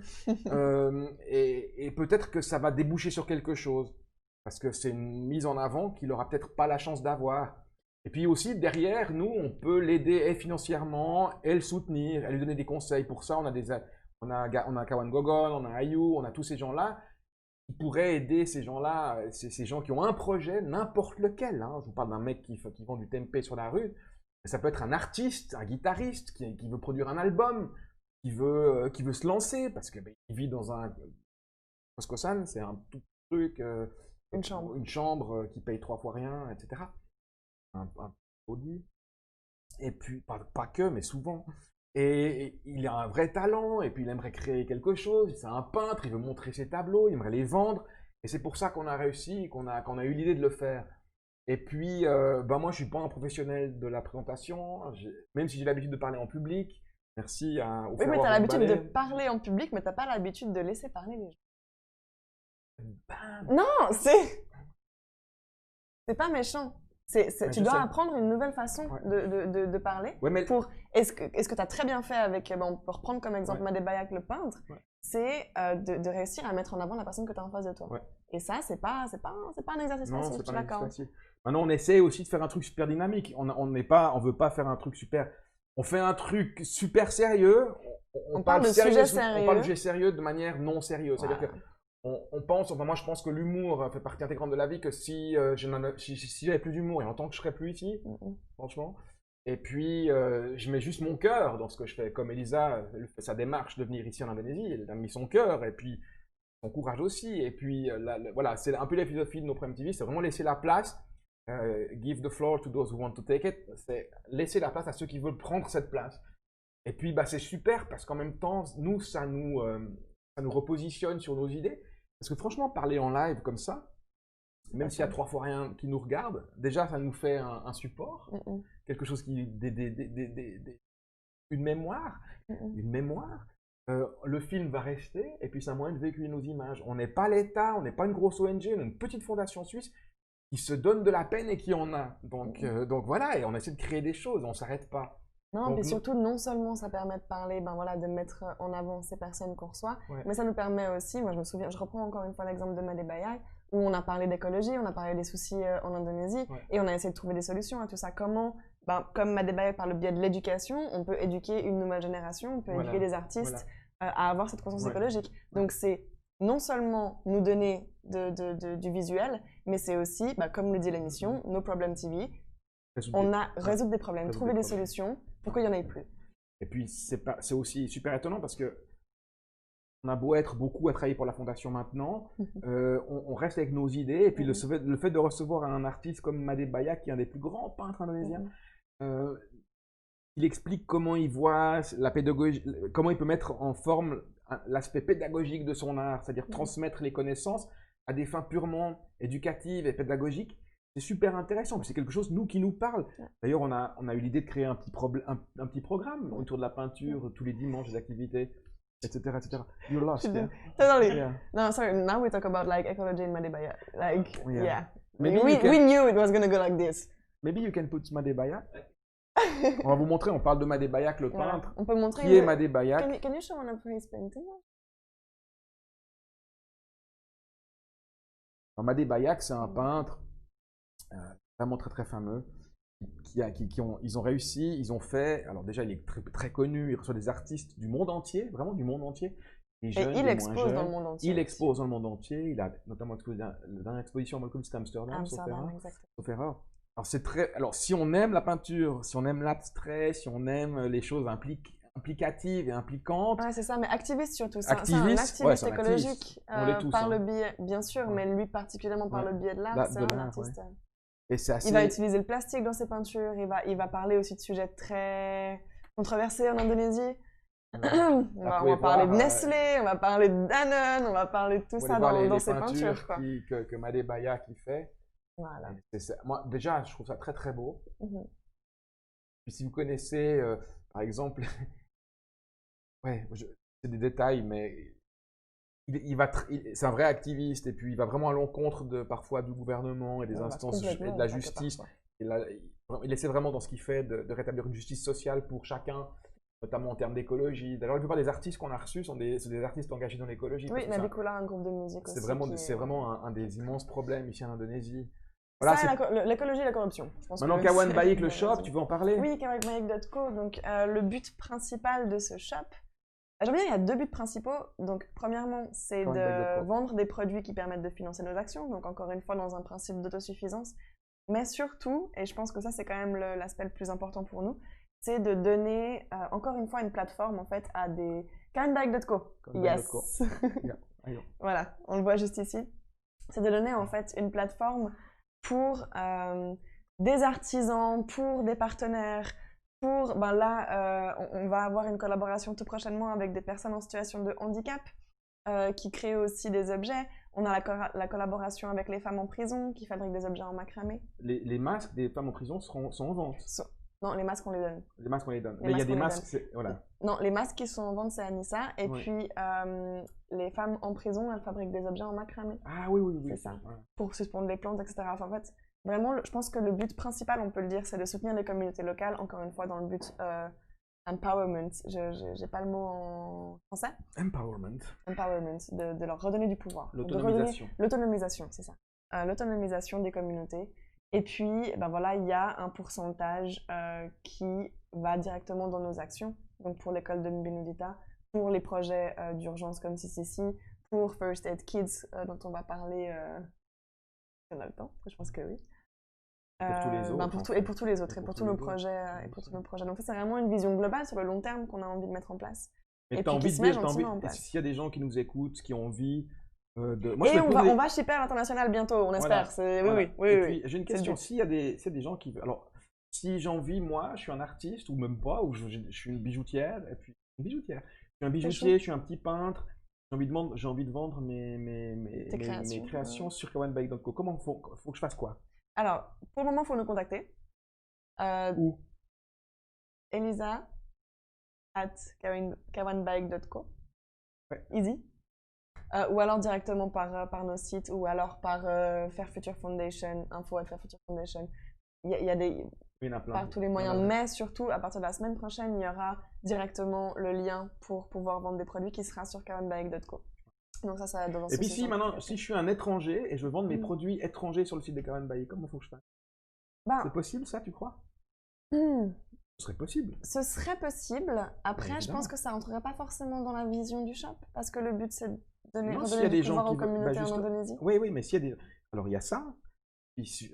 Et peut-être que ça va déboucher sur quelque chose parce que c'est une mise en avant qu'il aura peut-être pas la chance d'avoir. Et puis aussi, derrière, nous, on peut l'aider financièrement et le soutenir, et lui donner des conseils. Pour ça, on a Kawan Gogon, on a Ayu, on a tous ces gens-là qui pourraient aider ces gens-là, ces gens qui ont un projet, n'importe lequel. Hein. Je vous parle d'un mec qui vend du tempeh sur la rue. Mais ça peut être un artiste, un guitariste qui veut produire un album, qui veut se lancer parce qu'il vit dans un Koskosan, c'est un tout truc, une chambre qui paye 3 fois rien, etc. Un taudis. Et puis, pas que, mais souvent. Et il a un vrai talent, et puis il aimerait créer quelque chose. C'est un peintre, il veut montrer ses tableaux, il aimerait les vendre. Et c'est pour ça qu'on a réussi, qu'on a eu l'idée de le faire. Et puis, moi, je ne suis pas un professionnel de la présentation, même si j'ai l'habitude de parler en public. Merci à Oui, mais tu as l'habitude de parler en public, mais tu n'as pas l'habitude de laisser parler les gens. Bam. Non, c'est pas méchant. Tu dois apprendre une nouvelle façon de parler. Ouais, mais... Est-ce que tu as très bien fait avec, on peut reprendre comme exemple Made Bayak, le peintre, c'est de réussir à mettre en avant la personne que tu as en face de toi. Et ça, c'est pas un exercice facile, je suis d'accord. Maintenant, on essaie aussi de faire un truc super dynamique. On veut pas faire un truc super... On fait un truc super sérieux. On parle de sujet sérieux. On parle de sujet sérieux de manière non sérieuse. C'est-à-dire que on pense, enfin moi je pense que l'humour fait partie intégrante de la vie, que si j'avais plus d'humour, et en tant que je serais plus ici, franchement. Et puis je mets juste mon cœur dans ce que je fais. Comme Elisa fait sa démarche de venir ici en Indonésie, elle a mis son cœur et puis son courage aussi. Et puis voilà, c'est un peu la philosophie de No Problem TV, c'est vraiment laisser la place, give the floor to those who want to take it, c'est laisser la place à ceux qui veulent prendre cette place. Et puis c'est super parce qu'en même temps, nous, ça nous repositionne sur nos idées. Parce que franchement, parler en live comme ça, même s'il y a 3 fois rien qui nous regarde, déjà ça nous fait un support, quelque chose qui une mémoire, le film va rester et puis c'est un moyen de véhiculer nos images. On n'est pas l'État, on n'est pas une grosse ONG, on est une petite fondation suisse qui se donne de la peine et qui en a. Donc voilà, et on essaie de créer des choses, on ne s'arrête pas. Non, mais surtout, non seulement ça permet de parler, de mettre en avant ces personnes qu'on reçoit, mais ça nous permet aussi, moi je me souviens, je reprends encore une fois l'exemple de Made Bayak, où on a parlé d'écologie, on a parlé des soucis en Indonésie, et on a essayé de trouver des solutions à tout ça. Comment, comme Made Bayak par le biais de l'éducation, on peut éduquer une nouvelle génération, on peut éduquer des artistes à avoir cette conscience écologique. Donc c'est non seulement nous donner du visuel, mais c'est aussi, comme le dit l'émission, No Problem TV, on a résoudre des problèmes, trouver des solutions pour qu'il n'y en ait plus. Et puis, c'est aussi super étonnant parce que on a beau être beaucoup à travailler pour la fondation maintenant, on reste avec nos idées. Et puis, le fait de recevoir un artiste comme Made Baya, qui est un des plus grands peintres indonésiens, il explique comment il voit la pédagogie, comment il peut mettre en forme l'aspect pédagogique de son art, c'est-à-dire transmettre les connaissances à des fins purement éducatives et pédagogiques. C'est super intéressant, c'est quelque chose qui nous parle. D'ailleurs, on a eu l'idée de créer un petit programme autour de la peinture, tous les dimanches, des activités, etc. etc. You're lost, yeah? Totally. Yeah. No, sorry. Now we talk about like ecology in Made Baya. Like, Yeah. yeah. Maybe we knew it was gonna go like this. Maybe you can put Made Baya. On va vous montrer, on parle de Made Bayak, le Voilà. peintre. On peut montrer. Qui est Made Bayak? Can you show one of his paintings? Made Bayak, c'est un peintre vraiment très très fameux. Ils ont réussi, ils ont fait. Alors déjà, il est très, très connu, il reçoit des artistes du monde entier, vraiment du monde entier. Des jeunes, Et il des expose moins dans le jeunes. monde entier. Il expose dans le monde entier. Il a notamment exposé la dernière exposition à Malcolm, c'était Amsterdam, sauf erreur. Exactement. Sauf erreur. Alors c'est très. Alors si on aime la peinture, si on aime l'abstrait, si on aime les choses implicatives et impliquantes. Ouais, c'est ça, mais activiste surtout. Activiste, c'est un activiste ouais, écologique. on l'est tous, par hein. le biais, bien sûr, mais lui particulièrement par le biais de l'art, c'est un artiste. Et c'est assez... Il va utiliser le plastique dans ses peintures, il va parler aussi de sujets très controversés en Indonésie. On va parler de Nestlé, on va parler de Danone, on va parler de tout ça dans ses peintures. Quoi. Que Made Baya qui fait. Voilà. Moi, déjà, je trouve ça très très beau. Puis si vous connaissez, par exemple, c'est des détails, mais c'est un vrai activiste et puis il va vraiment à l'encontre parfois du gouvernement et des instances et de la justice. Il essaie vraiment dans ce qu'il fait de rétablir une justice sociale pour chacun, notamment en termes d'écologie. D'ailleurs, la plupart des artistes qu'on a reçus sont des artistes engagés dans l'écologie. Oui, Nabikula, un groupe de musique aussi. C'est vraiment un des immenses problèmes ici en Indonésie. Voilà, l'écologie et la corruption. Maintenant, Kawan Baik, le shop, tu veux en parler? Oui, kawanbaik.co. Donc, le but principal de ce shop, j'aimerais bien, il y a deux buts principaux. Donc, premièrement, c'est de vendre des produits qui permettent de financer nos actions. Donc, encore une fois, dans un principe d'autosuffisance. Mais surtout, et je pense que ça, c'est quand même l'aspect le plus important pour nous, c'est de donner, encore une fois, une plateforme, en fait, à des... kawanbaik.co. Yes. Voilà, on le voit juste ici. C'est de donner, en fait, une plateforme pour des artisans, pour des partenaires, on va avoir une collaboration tout prochainement avec des personnes en situation de handicap qui créent aussi des objets. On a la collaboration avec les femmes en prison qui fabriquent des objets en macramé. Les masques des femmes en prison sont en vente? Non, les masques, on les donne. Les masques, on les donne. Mais il y a des masques, voilà. Non, les masques qui sont en vente, c'est Anissa. Et puis, les femmes en prison, elles fabriquent des objets en macramé. Ah oui. C'est ça. Ouais. Pour suspendre les plantes, etc. Enfin, en fait, vraiment, je pense que le but principal, on peut le dire, c'est de soutenir les communautés locales, encore une fois, dans le but empowerment. J'ai pas le mot en français. Empowerment. Empowerment, de leur redonner du pouvoir. L'autonomisation. L'autonomisation, c'est ça. L'autonomisation des communautés. Et puis, ben voilà, il y a un pourcentage qui va directement dans nos actions. Donc, pour l'école de Mbinudita, pour les projets d'urgence comme CCC, pour First Aid Kids, dont on va parler... on a le temps, je pense que oui. Pour tous les autres. Et pour tous les autres, et pour tous nos projets. Donc ça, c'est vraiment une vision globale sur le long terme qu'on a envie de mettre en place. Et tu as envie de dire, s'il y a des gens qui nous écoutent, qui ont envie de... Moi, on va shipper à l'international bientôt, on espère. Voilà. Oui. Et puis, j'ai une question, s'il y a des gens qui... Alors, si j'ai envie, moi, je suis un artiste, ou même pas, ou je suis une bijoutière, et puis une bijoutière. Je suis un bijoutier, je suis un petit peintre, j'ai envie de vendre mes créations sur kawanbaik.co. Comment faut que je fasse quoi? Alors, pour le moment, il faut nous contacter. Où? elisa@kawanbaik.co. Ouais. Easy. Ou alors directement par nos sites, ou alors par Fair Future Foundation, info@fairfuture Foundation. Il y a des... Il y en a plein. Par tous les moyens, mais surtout, à partir de la semaine prochaine, il y aura directement le lien pour pouvoir vendre des produits qui sera sur kawanbaik.co. Donc ça va dans Et puis si je suis un étranger et je veux vendre mes produits étrangers sur le site de Kawanbaik, comment faut que je fasse? C'est possible ça, tu crois? Ce serait possible. Ce serait possible. Après, je pense que ça rentrerait pas forcément dans la vision du shop, parce que le but c'est de redonner du pouvoir aux communautés en Indonésie. Oui, mais s'il y a des... Alors il y a ça.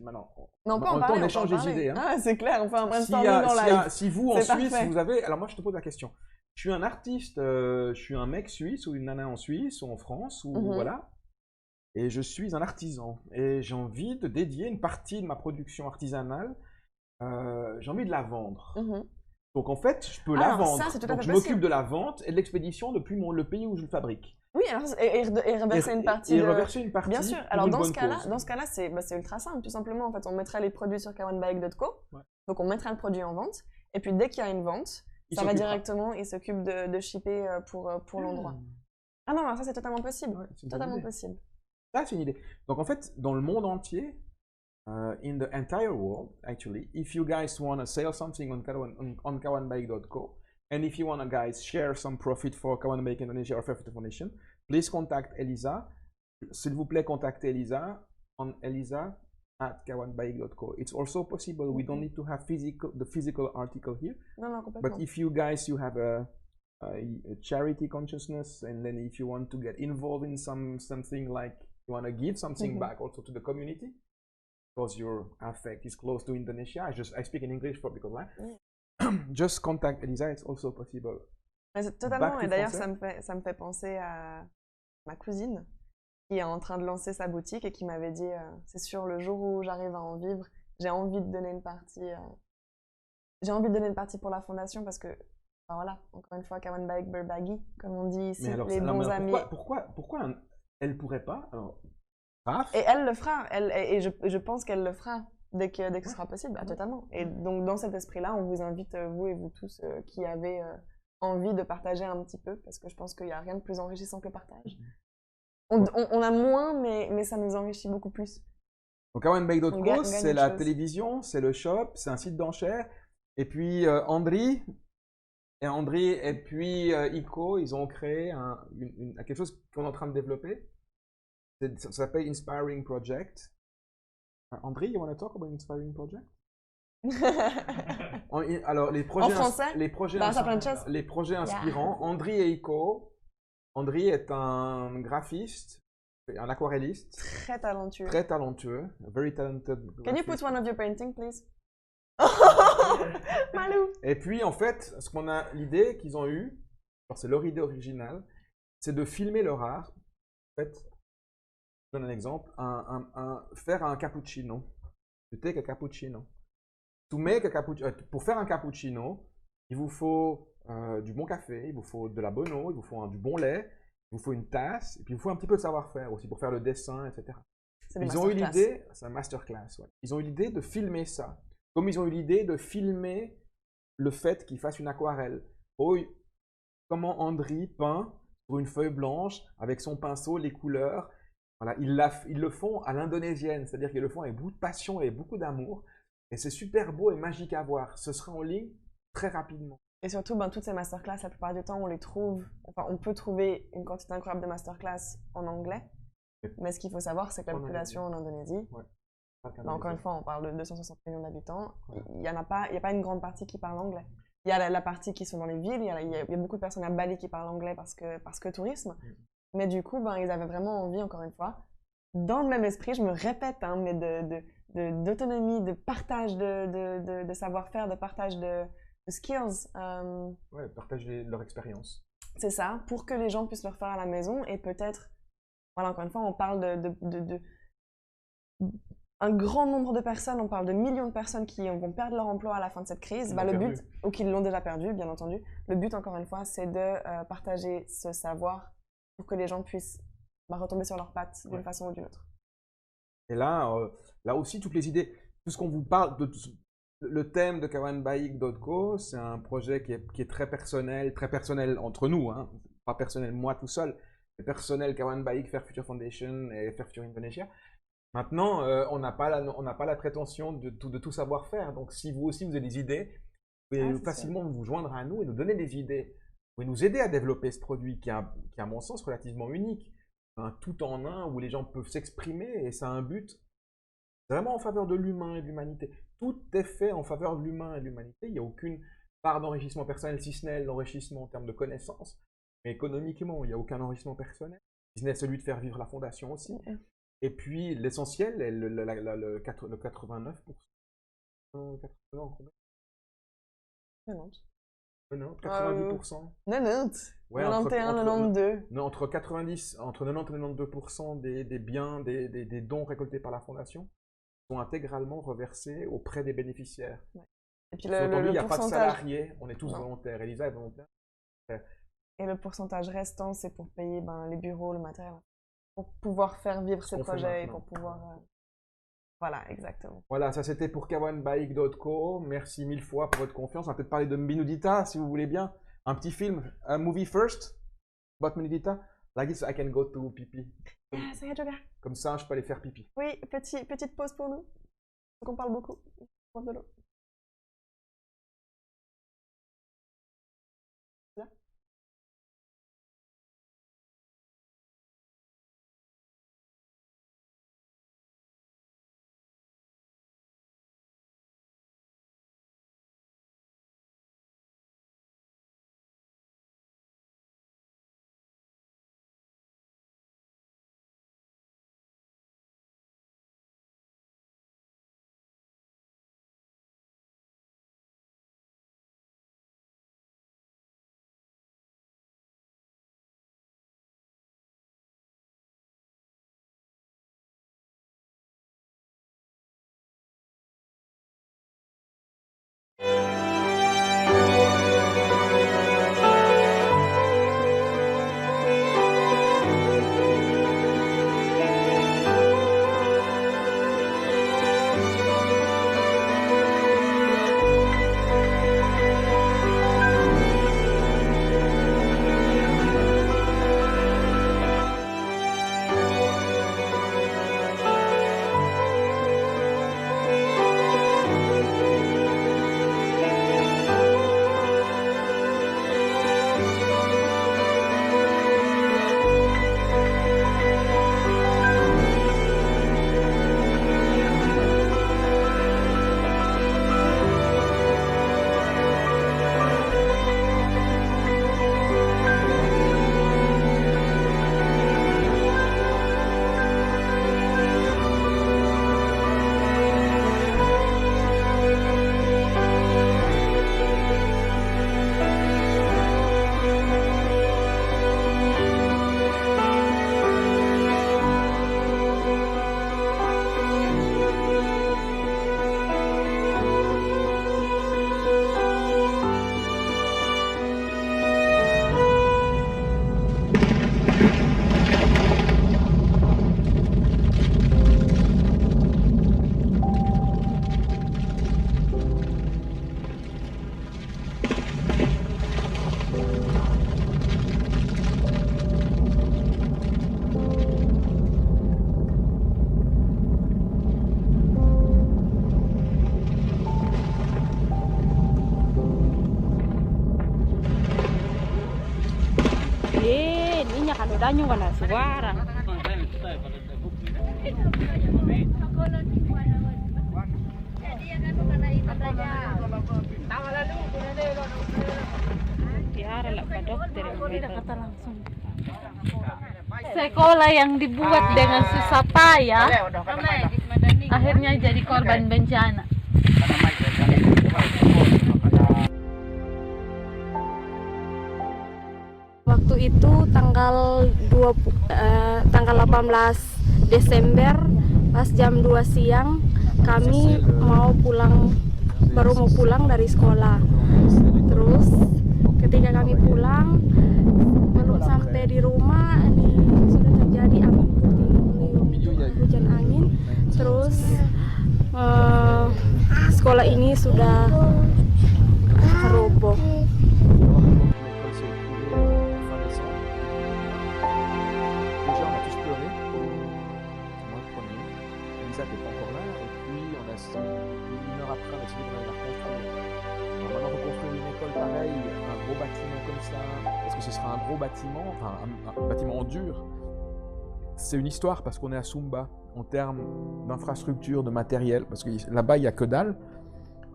Maintenant, Mais on peut en en même temps, parler, on on peut en échange des parler. idées. Hein. Ah, c'est clair, on fait un S'il y brainstorming a- en s'il y a- live. si vous, en C'est Suisse, parfait. vous avez... Alors moi, je te pose la question. Je suis un artiste, je suis un mec suisse ou une nana en Suisse ou en France, ou Mhm. voilà. Et je suis un artisan. Et j'ai envie de dédier une partie de ma production artisanale, j'ai envie de la vendre. Mhm. Donc en fait, je peux Ah, la alors ça, vendre. c'est tout à Donc fait je m'occupe possible. de la vente et de l'expédition depuis le pays où je le fabrique. Oui, alors, et reverser une partie et de... reverser une partie Bien sûr. pour Alors une dans bonne ce cas-là, cause. c'est ultra simple. Tout simplement, en fait, on mettrait les produits sur kawanbike.co. Ouais. Donc on mettra le produit en vente. Et puis dès qu'il y a une vente, Il ça va s'occupera. directement, il s'occupe de shipper pour l'endroit. Ah non, alors ça c'est totalement possible. Ouais, c'est une bonne Totalement idée. possible. Ça, c'est une idée. Donc en fait, dans le monde entier, in the entire world, actually, if you guys want to sell something on kawanbike.co, and if you want to guys share some profit for Kawanbike Indonesia or Fairfield Foundation, please contact Elisa. S'il vous plaît, contactez Elisa on elisa@kawanbike.co. It's also possible. We don't need to have the physical article here. Non, non, But complètement. if you guys you have a charity consciousness, and then if you want to get involved in something like you want to give something back also to the community, because your affect is close to Indonesia. I speak in English because just contact Elisa. It's also possible. Mais totalement. Back to Et d'ailleurs, français. ça me fait penser à ma cousine qui est en train de lancer sa boutique et qui m'avait dit c'est sûr, le jour où j'arrive à en vivre, j'ai envie de donner une partie. J'ai envie de donner une partie pour la fondation parce que, enfin, voilà, encore une fois, Kawanbike Berbagi, comme on dit ici, Mais alors, les bons amis. pourquoi elle pourrait pas alors, Raph, Et elle le fera. Et je pense qu'elle le fera dès que ce sera possible. Ah, totalement. Et donc, dans cet esprit-là, on vous invite, vous et vous tous, qui avez envie de partager un petit peu, parce que je pense qu'il n'y a rien de plus enrichissant que le partage. On a moins, mais ça nous enrichit beaucoup plus. donc On gagne kawanbike.co, c'est une la chose. télévision, c'est le shop, c'est un site d'enchères. Et puis Andri et puis Ico, ils ont créé quelque chose qu'on est en train de développer. Ça s'appelle Inspiring Project. Andri, you want to talk about Inspiring Project? Alors, les projets, français? les projets, Bah, ça plein de choses. les projets inspirants. Andri et Ico. Andri est un graphiste, un aquarelliste, Très talentueux. très talentueux, very talented. Can you put one of your paintings, please? Malou! Et puis, en fait, l'idée qu'ils ont eue, c'est leur idée originale, c'est de filmer leur art. En fait, je donne un exemple, faire un cappuccino. To take a cappuccino. Pour faire un cappuccino, il vous faut du bon café, il vous faut de la bonne eau, il vous faut du bon lait, il vous faut une tasse, et puis il vous faut un petit peu de savoir-faire aussi pour faire le dessin, etc. Ils ont eu l'idée, c'est un masterclass, ouais. Ils ont eu l'idée de filmer ça. Comme ils ont eu l'idée de filmer le fait qu'ils fassent une aquarelle. Oh, comment Andri peint sur une feuille blanche avec son pinceau les couleurs. Voilà, ils le font à l'indonésienne, c'est-à-dire qu'ils le font avec beaucoup de passion et beaucoup d'amour. Et c'est super beau et magique à voir. Ce sera en ligne très rapidement. Et surtout, toutes ces masterclass, la plupart du temps, on peut trouver une quantité incroyable de masterclass en anglais. Mais ce qu'il faut savoir, c'est que la population en Indonésie, encore une fois, on parle de 260 millions d'habitants, il n'y a pas une grande partie qui parle anglais. Il y a la partie qui sont dans les villes, il y a beaucoup de personnes à Bali qui parlent anglais parce que tourisme. Mais du coup, ils avaient vraiment envie, encore une fois, dans le même esprit, je me répète, mais d'autonomie, de partage de savoir-faire, de partage de skills. Ouais, partager leur expérience. C'est ça, pour que les gens puissent le refaire à la maison et peut-être, voilà, encore une fois, on parle un grand nombre de personnes, on parle de millions de personnes qui vont perdre leur emploi à la fin de cette crise. Le but, ou qui l'ont déjà perdu, bien entendu, le but, encore une fois, c'est de partager ce savoir pour que les gens puissent retomber sur leurs pattes d'une façon ou d'une autre. Et là aussi, toutes les idées, tout ce qu'on vous parle, le thème de kawanbike.co, c'est un projet qui est très personnel entre nous, hein, pas personnel moi tout seul, mais personnel Kawanbike, Fairfuture Foundation et Fairfuture Indonesia. Maintenant, on n'a pas la prétention de tout savoir faire. Donc, si vous aussi vous avez des idées, vous pouvez facilement vous joindre à nous et nous donner des idées. Vous pouvez nous aider à développer ce produit qui est, à mon sens, relativement unique. Un tout en un où les gens peuvent s'exprimer et ça a un but vraiment en faveur de l'humain et de l'humanité. Tout est fait en faveur de l'humain et de l'humanité. Il n'y a aucune part d'enrichissement personnel, si ce n'est l'enrichissement en termes de connaissances. Mais économiquement, il n'y a aucun enrichissement personnel, si ce n'est celui de faire vivre la fondation aussi. Et puis l'essentiel, le 89%. 80, combien? 90. Non, 90%. 90. Ouais, 91, 92. Non, entre 90 et 92% des biens, des dons récoltés par la Fondation sont intégralement reversés auprès des bénéficiaires. Ouais. Et puis Entendu, il n'y a pas de pourcentage... salariés, on est tous volontaires. Elisa est volontaire. Et le pourcentage restant, c'est pour payer les bureaux, le matériel, pour pouvoir faire vivre ces projets et pour pouvoir... Voilà, exactement. Voilà, ça c'était pour kawanbike.co. Merci mille fois pour votre confiance. On va peut-être parler de Minudita, si vous voulez bien. Un petit film, un movie first, about Minudita. Like this, I can go to pipi. Ça y est, Joga. Comme ça, je peux aller faire pipi. Oui, petite pause pour nous. On parle beaucoup. On boit de l'eau. daño con la suara. Tiara lah Pak Dokter yang Tidak kata langsung. Sekolah yang dibuat dengan susah payah akhirnya jadi korban bencana. Waktu itu tanggal 18 Desember pas jam 2 siang kami baru mau pulang dari sekolah. Terus ketika kami pulang belum sampai di rumah ini sudah terjadi angin puting, hujan angin. Terus sekolah ini sudah roboh. Elisa n'était pas encore là, et puis on a une heure après, on a décidé qu'on allait la reconstruire. Alors maintenant, reconstruire une école pareille, un gros bâtiment comme ça, est-ce que ce sera un gros bâtiment, enfin un bâtiment en dur? C'est une histoire parce qu'on est à Sumba, en termes d'infrastructure, de matériel, parce que là-bas, il n'y a que dalle.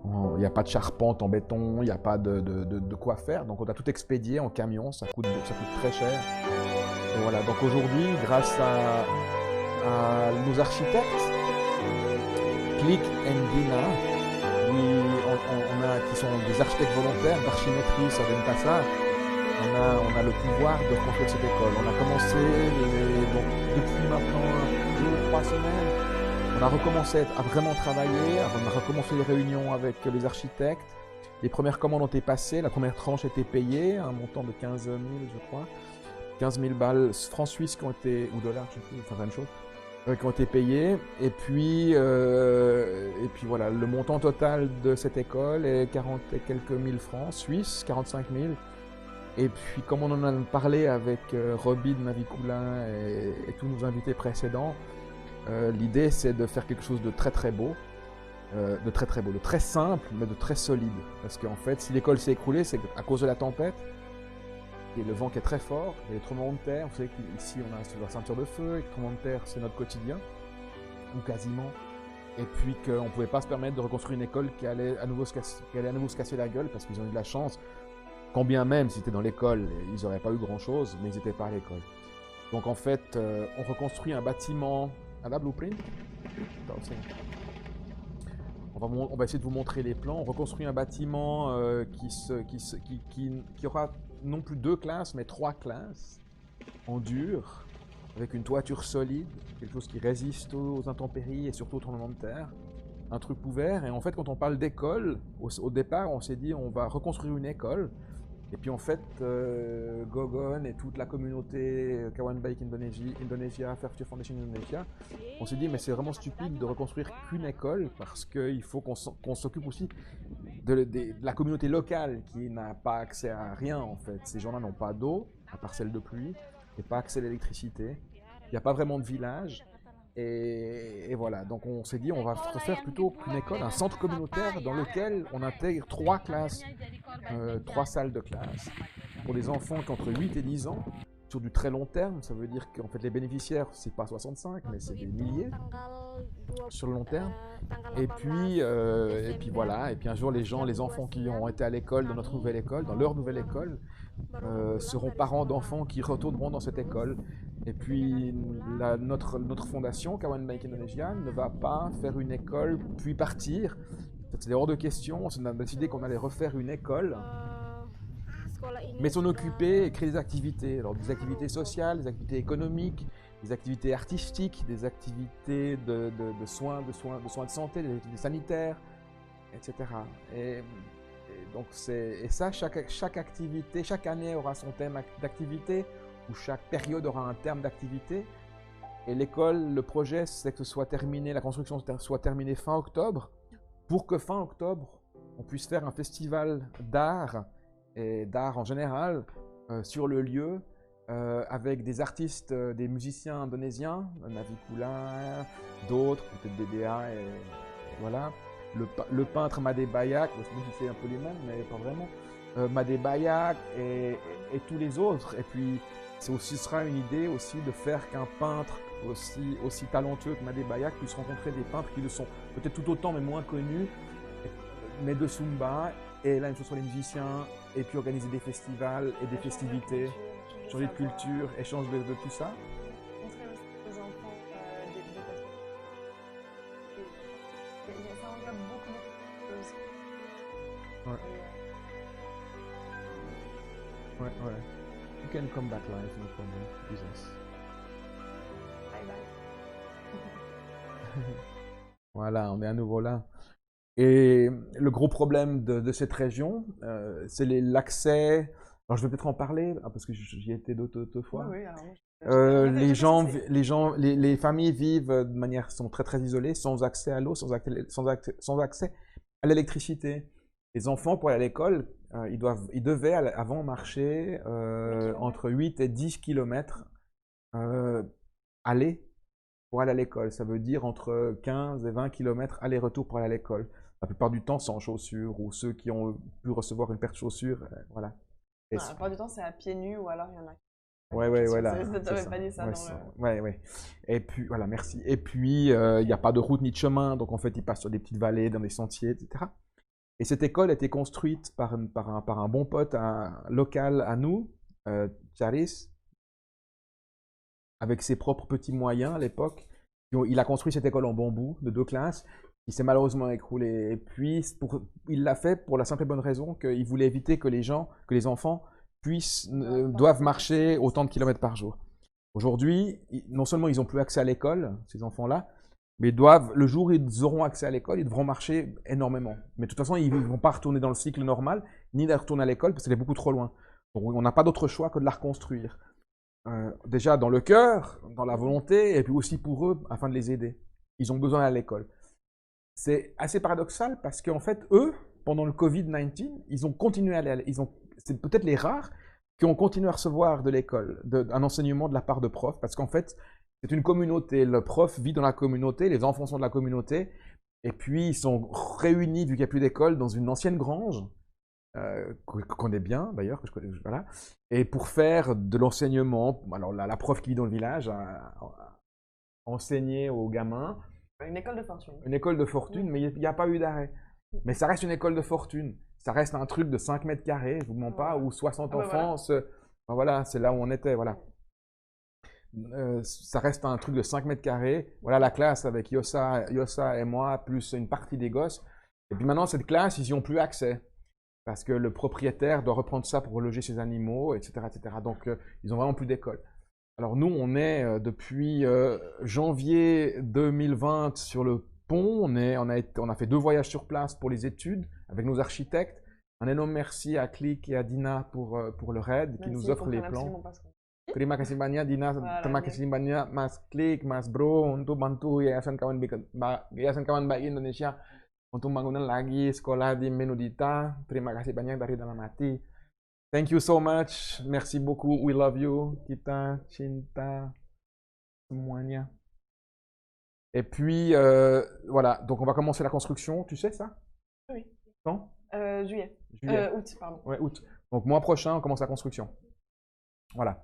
Il n'y a pas de charpente en béton, il n'y a pas de quoi faire, donc on a tout expédié en camion, ça coûte très cher. Et voilà, donc aujourd'hui, grâce à nos architectes, Klik and Dina, qui sont des architectes volontaires d'archimétrie sur Denpasar. On a le pouvoir de construire cette école. On a commencé depuis maintenant 2 ou 3 semaines. On a recommencé à vraiment travailler. On a recommencé les réunions avec les architectes. Les premières commandes ont été passées. La première tranche a été payée, un montant de 15 000, je crois. 15 000 balles francs suisses qui ont été, ou dollars, je ne sais plus, enfin la même chose, qui ont été payés. Et puis voilà, le montant total de cette école est 40 et quelques mille francs suisses, 45 000. Et puis, comme on en a parlé avec Roby de Navicoula et tous nos invités précédents, l'idée c'est de faire quelque chose de très très beau, de très simple, mais de très solide. Parce qu'en fait, si l'école s'est écroulée, c'est à cause de la tempête, et le vent qui est très fort, et les tremblements de terre. Vous savez qu'ici on a la ceinture de feu, et les tremblements de terre c'est notre quotidien, ou quasiment. Et puis qu'on ne pouvait pas se permettre de reconstruire une école qui allait à nouveau se casser la gueule, parce qu'ils ont eu de la chance. Quand bien même, s'ils étaient dans l'école, ils n'auraient pas eu grand-chose, mais ils n'étaient pas à l'école. Donc en fait, on reconstruit un bâtiment à la blueprint. On va essayer de vous montrer les plans. On reconstruit un bâtiment qui aura non plus 2 classes, mais 3 classes en dur, avec une toiture solide, quelque chose qui résiste aux intempéries et surtout aux tremblements de terre. Un truc ouvert. Et en fait, quand on parle d'école, au départ, on s'est dit on va reconstruire une école. Et puis en fait, Gogon et toute la communauté Kawan Baik Indonesia, Fair Future Foundation Indonesia, on s'est dit mais c'est vraiment stupide de reconstruire qu'une école parce qu'il faut qu'on s'occupe aussi de la communauté locale qui n'a pas accès à rien en fait. Ces gens-là n'ont pas d'eau, à part celle de pluie, et pas accès à l'électricité. Il n'y a pas vraiment de village. Et voilà, donc on s'est dit on va faire plutôt qu'une école, un centre communautaire dans lequel on intègre 3 classes, 3 salles de classe pour des enfants qui ont entre 8 et 10 ans, sur du très long terme. Ça veut dire qu'en fait les bénéficiaires, c'est pas 65, mais c'est des milliers sur le long terme. Et puis voilà, et puis un jour les enfants qui ont été à l'école, dans notre nouvelle école, dans leur nouvelle école, seront parents d'enfants qui retourneront dans cette école. Et puis notre fondation, Kawan Baik Indonesia, ne va pas faire une école puis partir. C'est hors de question. On a décidé qu'on allait refaire une école, mais s'en occuper et créer des activités. Alors des activités sociales, des activités économiques, des activités artistiques, des activités de soins de santé, des activités sanitaires, etc. Et donc chaque activité, chaque année aura son thème d'activité, où chaque période aura un terme d'activité. Et l'école, le projet, c'est que ce soit terminé, la construction soit terminée fin octobre, pour que fin octobre, on puisse faire un festival d'art, et d'art en général, sur le lieu, avec des artistes, des musiciens indonésiens, Navicoula, d'autres, peut-être DDA, et voilà. Le peintre Made Bayak, c'est un peu les mêmes, mais pas vraiment. Made Bayak et tous les autres. Et puis, ce sera une idée aussi de faire qu'un peintre aussi talentueux que Made Bayak puisse rencontrer des peintres qui le sont peut-être tout autant mais moins connus, mais de Sumba, et là une chose sur les musiciens, et puis organiser des festivals et des festivités, changer de culture, échange de tout ça. Montrer aussi aux enfants ça englobe beaucoup de choses. Ouais. You can come back live, no problem. Jesus. Bye bye. Voilà, on est à nouveau là. Et le gros problème de cette région, c'est l'accès. Alors je vais peut-être en parler, parce que j'y ai été d'autres fois. Oui, alors les familles vivent de manière, sont très très isolées, sans accès à l'eau, sans accès à l'électricité. Les enfants, pour aller à l'école, ils devaient avant marcher entre 8 et 10 km aller pour aller à l'école. Ça veut dire entre 15 et 20 km aller-retour pour aller à l'école. La plupart du temps sans chaussures, ou ceux qui ont pu recevoir une paire de chaussures, voilà. La plupart du temps c'est à pieds nus, ou alors il y en a. Ouais, voilà. T'avais pas dit ça, ouais. Et puis, voilà, merci. Et puis, il n'y a pas de route ni de chemin, donc en fait, ils passent sur des petites vallées, dans des sentiers, etc. Et cette école a été construite par un bon pote local à nous, Charis, avec ses propres petits moyens à l'époque. Il a construit cette école en bambou de 2 classes, qui s'est malheureusement écroulée. Et puis, il l'a fait pour la simple et bonne raison qu'il voulait éviter que les enfants doivent marcher autant de kilomètres par jour. Aujourd'hui, non seulement ils n'ont plus accès à l'école, ces enfants-là, mais le jour où ils auront accès à l'école, ils devront marcher énormément. Mais de toute façon, ils ne vont pas retourner dans le cycle normal, ni retourner à l'école, parce qu'elle est beaucoup trop loin. Donc, on n'a pas d'autre choix que de la reconstruire. Déjà dans le cœur, dans la volonté, et puis aussi pour eux, afin de les aider. Ils ont besoin d'aller à l'école. C'est assez paradoxal, parce qu'en fait, eux, pendant le Covid-19, ils ont continué à aller c'est peut-être les rares qui ont continué à recevoir de l'école, un enseignement de la part de profs, parce qu'en fait, c'est une communauté. Le prof vit dans la communauté, les enfants sont de la communauté, et puis ils sont réunis, vu qu'il n'y a plus d'école, dans une ancienne grange, qu'on connaît bien d'ailleurs, voilà, et pour faire de l'enseignement. Alors la prof qui vit dans le village a enseigné aux gamins. Une école de fortune. Une école de fortune, mais il n'y a pas eu d'arrêt. Mais ça reste une école de fortune. Ça reste un truc de 5 mètres carrés, je ne vous mens pas, où 60 enfants, voilà, c'est là où on était, voilà. Ça reste un truc de 5 mètres carrés. Voilà la classe avec Yossa et moi, plus une partie des gosses. Et puis maintenant, cette classe, ils n'y ont plus accès. Parce que le propriétaire doit reprendre ça pour loger ses animaux, etc. etc. Donc, ils n'ont vraiment plus d'école. Alors nous, on est depuis janvier 2020 sur le pont. On a fait 2 voyages sur place pour les études avec nos architectes. Un énorme merci à Click et à Dina pour le raid qui nous offre les plans. Terima kasih banyak Dina, terima kasih banyak Mas Klik, Mas Bro untuk bantu Yayasan Kawan Baik Indonesia untuk bangunan lagi sekolah di Menudita. Terima kasih banyak dari dalam hati. Thank you so much. Merci beaucoup. We love you. Kita cinta semuanya. Et puis voilà, donc on va commencer la construction. Tu sais ça? Oui. Quand? Juillet. Août, pardon. Ouais, août. Donc mois prochain, on commence la construction. Voilà.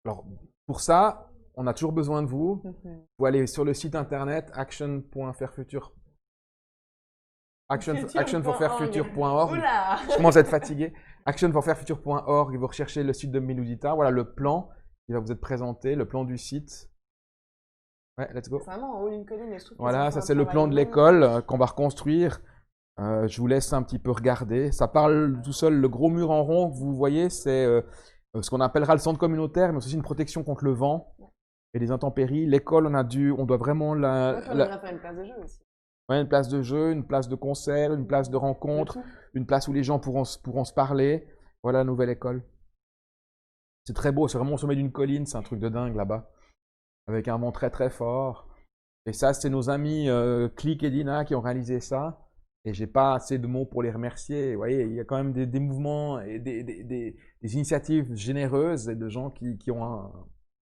Alors, pour ça, on a toujours besoin de vous. Vous allez sur le site internet action.fairfuture. actionforfairfuture.org. Je commence à être fatigué. actionforfairfuture.org et vous recherchez le site de Menudita. Voilà le plan qui va vous être présenté, le plan du site. Ouais, let's go. C'est vraiment en haut d'une colline. Voilà, ça c'est le plan de l'école qu'on va reconstruire. Je vous laisse un petit peu regarder. Ça parle tout seul. Le gros mur en rond que vous voyez, c'est ce qu'on appellera le centre communautaire, mais c'est aussi une protection contre le vent et les intempéries. L'école, on doit vraiment on va faire une place de jeu aussi. Ouais, une place de jeu, une place de concert, une place de rencontre, une place où les gens pourront se parler. Voilà la nouvelle école. C'est très beau, c'est vraiment au sommet d'une colline, c'est un truc de dingue là-bas, avec un vent très très fort. Et ça, c'est nos amis Click et Dina qui ont réalisé ça. Et j'ai pas assez de mots pour les remercier. Vous voyez, il y a quand même des mouvements et des initiatives généreuses et de gens qui ont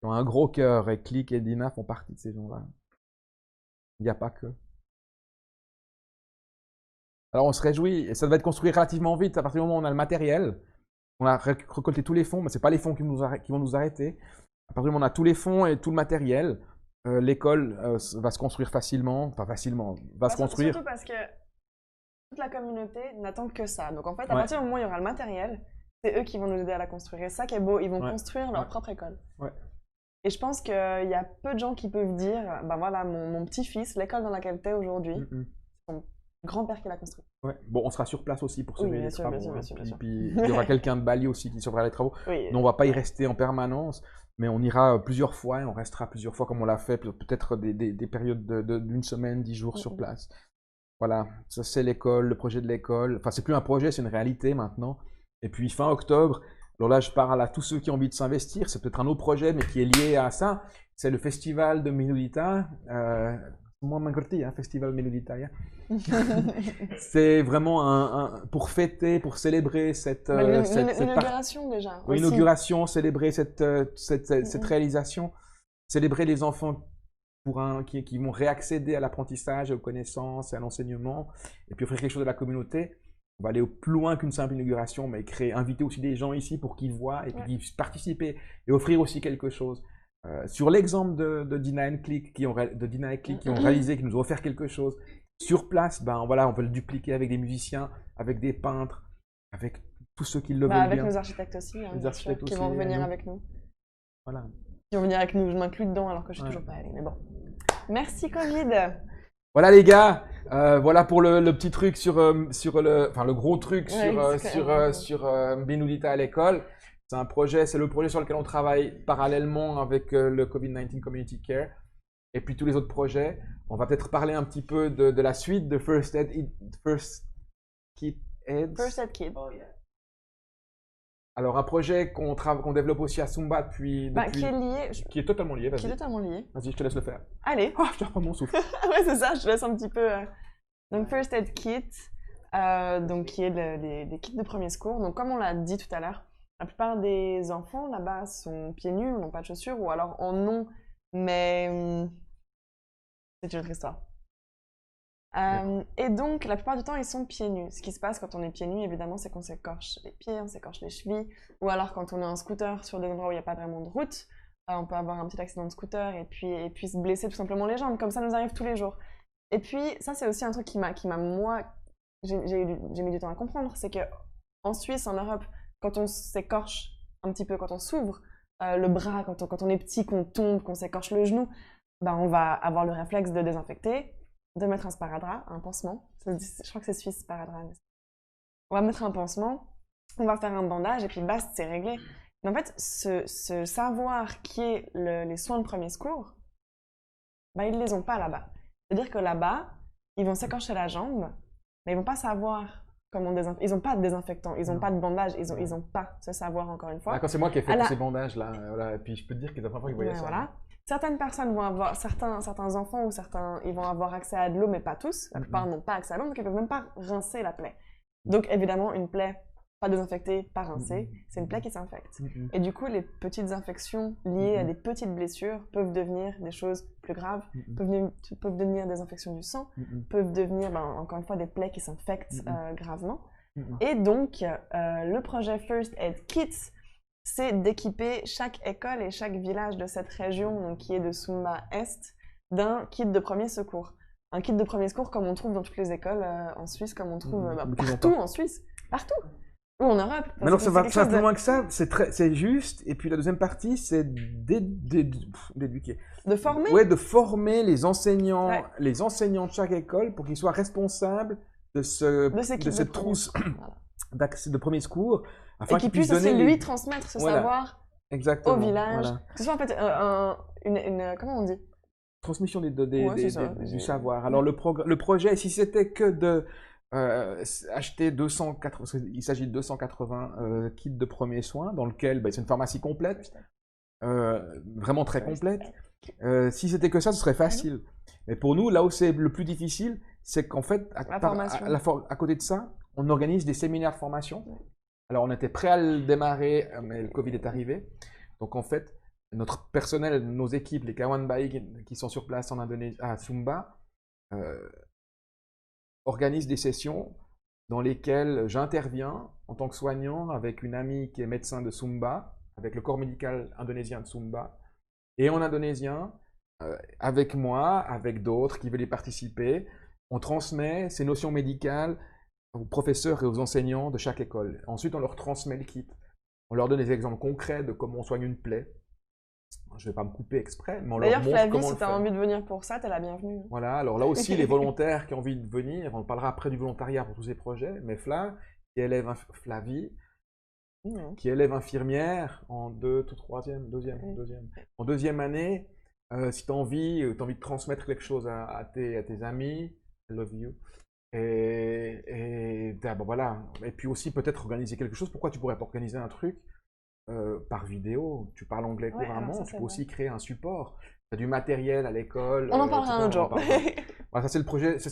un gros cœur. Et Click et Dina font partie de ces gens-là. Il n'y a pas que. Alors on se réjouit, et ça va être construit relativement vite à partir du moment où on a le matériel. On a récolté tous les fonds, mais ce n'est pas les fonds qui vont nous arrêter. À partir du moment où on a tous les fonds et tout le matériel, l'école va se construire facilement. Enfin facilement, va se construire. Surtout parce que toute la communauté n'attend que ça. Donc en fait, à partir du moment où il y aura le matériel, c'est eux qui vont nous aider à la construire. Et ça qui est beau, ils vont construire leur propre école. Et je pense qu'il y a peu de gens qui peuvent dire, ben voilà, mon petit-fils, l'école dans laquelle tu es aujourd'hui, c'est son grand-père qui l'a construit. Bon, on sera sur place aussi pour surveiller les travaux. Bien sûr. Puis il y aura quelqu'un de Bali aussi qui surveillera les travaux. Donc on ne va pas y rester en permanence, mais on ira plusieurs fois et on restera plusieurs fois comme on l'a fait, peut-être des périodes d'une semaine, 10 jours sur place. Voilà, ça c'est l'école, le projet de l'école. Enfin, c'est plus un projet, c'est une réalité maintenant. Et puis fin octobre, alors là je parle à tous ceux qui ont envie de s'investir, c'est peut-être un autre projet mais qui est lié à ça. C'est le festival de Menudita. Moi, un festival Menudita. C'est vraiment pour fêter, pour célébrer cette l'inauguration déjà. Oui, l'inauguration, célébrer cette réalisation, célébrer les enfants qui vont réaccéder à l'apprentissage, aux connaissances et à l'enseignement, et puis offrir quelque chose à la communauté. On va aller plus loin qu'une simple inauguration, mais inviter aussi des gens ici pour qu'ils voient et puis qu'ils puissent participer et offrir aussi quelque chose. Sur l'exemple de Dina et Click qui ont réalisé, qui nous ont offert quelque chose, sur place, ben voilà, on veut le dupliquer avec des musiciens, avec des peintres, avec tous ceux qui le veulent bien. Avec nos architectes aussi, qui vont revenir avec nous. Voilà. Qui vont venir avec nous, je m'inclus dedans alors que je suis toujours pas allée, mais bon. Merci Covid. Voilà les gars, voilà pour le petit truc sur le gros truc Ouais, sur Binulita à l'école. C'est le projet sur lequel on travaille parallèlement avec le COVID-19 Community Care et puis tous les autres projets. On va peut-être parler un petit peu de la suite de First Kit Aids. First Aid Kit. Alors un projet qu'on développe aussi à Sumba depuis Qui est lié, qui est totalement lié. qui est Vas-y, totalement lié. vas-y, je te laisse le faire. Allez. Ah, je dois reprendre mon souffle. Ouais, c'est ça, je te laisse un petit peu. Donc, First Aid Kit, donc, qui est les kits de premier secours. Donc, comme on l'a dit tout à l'heure, la plupart des enfants là-bas sont pieds nus, n'ont pas de chaussures, ou alors en ont, mais c'est une autre histoire. Et donc, la plupart du temps, ils sont pieds nus. Ce qui se passe quand on est pieds nus, évidemment, c'est qu'on s'écorche les pieds, on s'écorche les chevilles, ou alors quand on est en scooter sur des endroits où il n'y a pas vraiment de route, on peut avoir un petit accident de scooter et puis se blesser tout simplement les jambes, comme ça nous arrive tous les jours. Et puis, ça, c'est aussi un truc qui m'a moi, j'ai mis du temps à comprendre, c'est que en Suisse, en Europe, quand on s'écorche un petit peu, quand on s'ouvre le bras, quand on est petit, qu'on tombe, qu'on s'écorche le genou, ben, on va avoir le réflexe de désinfecter, de mettre un sparadrap, un pansement. Je crois que c'est suisse, sparadrap. On va mettre un pansement, on va faire un bandage et puis basta, c'est réglé. Mais en fait, ce savoir qui est les soins de premier secours, ben, ils ne les ont pas là-bas. C'est-à-dire que là-bas, ils vont s'écorcher la jambe, mais ils ne vont pas savoir comment désinfecter. Ils n'ont pas de désinfectant, ils n'ont pas de bandage, ils ont pas ce savoir, encore une fois. Quand c'est moi qui ai fait tous ces bandages-là, voilà. Et puis je peux te dire qu'il y a des enfants qui voyaient ça. Voilà. Certaines personnes vont avoir, certains enfants ou ils vont avoir accès à de l'eau, mais pas tous. La plupart n'ont pas accès à l'eau, donc ils ne peuvent même pas rincer la plaie. Donc évidemment, une plaie pas désinfectée, pas rincée, c'est une plaie qui s'infecte. Et du coup, les petites infections liées à des petites blessures peuvent devenir des choses plus graves, peuvent devenir des infections du sang, peuvent devenir, encore une fois, des plaies qui s'infectent gravement. Et donc, le projet First Aid Kits, c'est d'équiper chaque école et chaque village de cette région, donc qui est de Sumba Est, d'un kit de premier secours. Un kit de premier secours comme on trouve dans toutes les écoles en Suisse, comme on trouve partout en Suisse, partout. Ou en Europe. Mais alors ça va plus loin que ça, c'est juste. Et puis la deuxième partie, c'est d'éduquer. De former. Ouais, de former les enseignants de chaque école pour qu'ils soient responsables de cette trousse de premier secours. Afin et qu'ils puissent aussi lui transmettre ce savoir au village. Voilà. Que ce soit en fait comment on dit? Transmission du savoir. Alors le projet, si c'était que de acheter 280, il s'agit de 280 kits de premiers soins dans lequel c'est une pharmacie complète, vraiment très complète. Si c'était que ça, ce serait facile. Mais pour nous, là où c'est le plus difficile, c'est qu'en fait, à côté de ça, on organise des séminaires de formation. Alors, on était prêt à le démarrer, mais le Covid est arrivé. Donc, en fait, notre personnel, nos équipes, les Kawan Baik qui sont sur place en Indonésie, à Sumba, organisent des sessions dans lesquelles j'interviens en tant que soignant avec une amie qui est médecin de Sumba, avec le corps médical indonésien de Sumba, et en indonésien, avec moi, avec d'autres qui veulent y participer. On transmet ces notions médicales aux professeurs et aux enseignants de chaque école. Ensuite, on leur transmet le kit. On leur donne des exemples concrets de comment on soigne une plaie. Je ne vais pas me couper exprès, mais on leur montre Flavie, comment si tu as envie de venir pour ça, tu es la bienvenue. Voilà, alors là aussi, les volontaires qui ont envie de venir, on parlera après du volontariat pour tous ces projets, mais Flavie, qui élève infirmière en en deuxième année, si tu as envie de transmettre quelque chose à tes amis, I love you. Et voilà. Et puis aussi peut-être organiser quelque chose. Pourquoi tu pourrais pas organiser un truc par vidéo? Tu parles anglais couramment, tu peux aussi créer un support. Tu as du matériel à l'école. On en parlera un jour. Voilà, ça c'est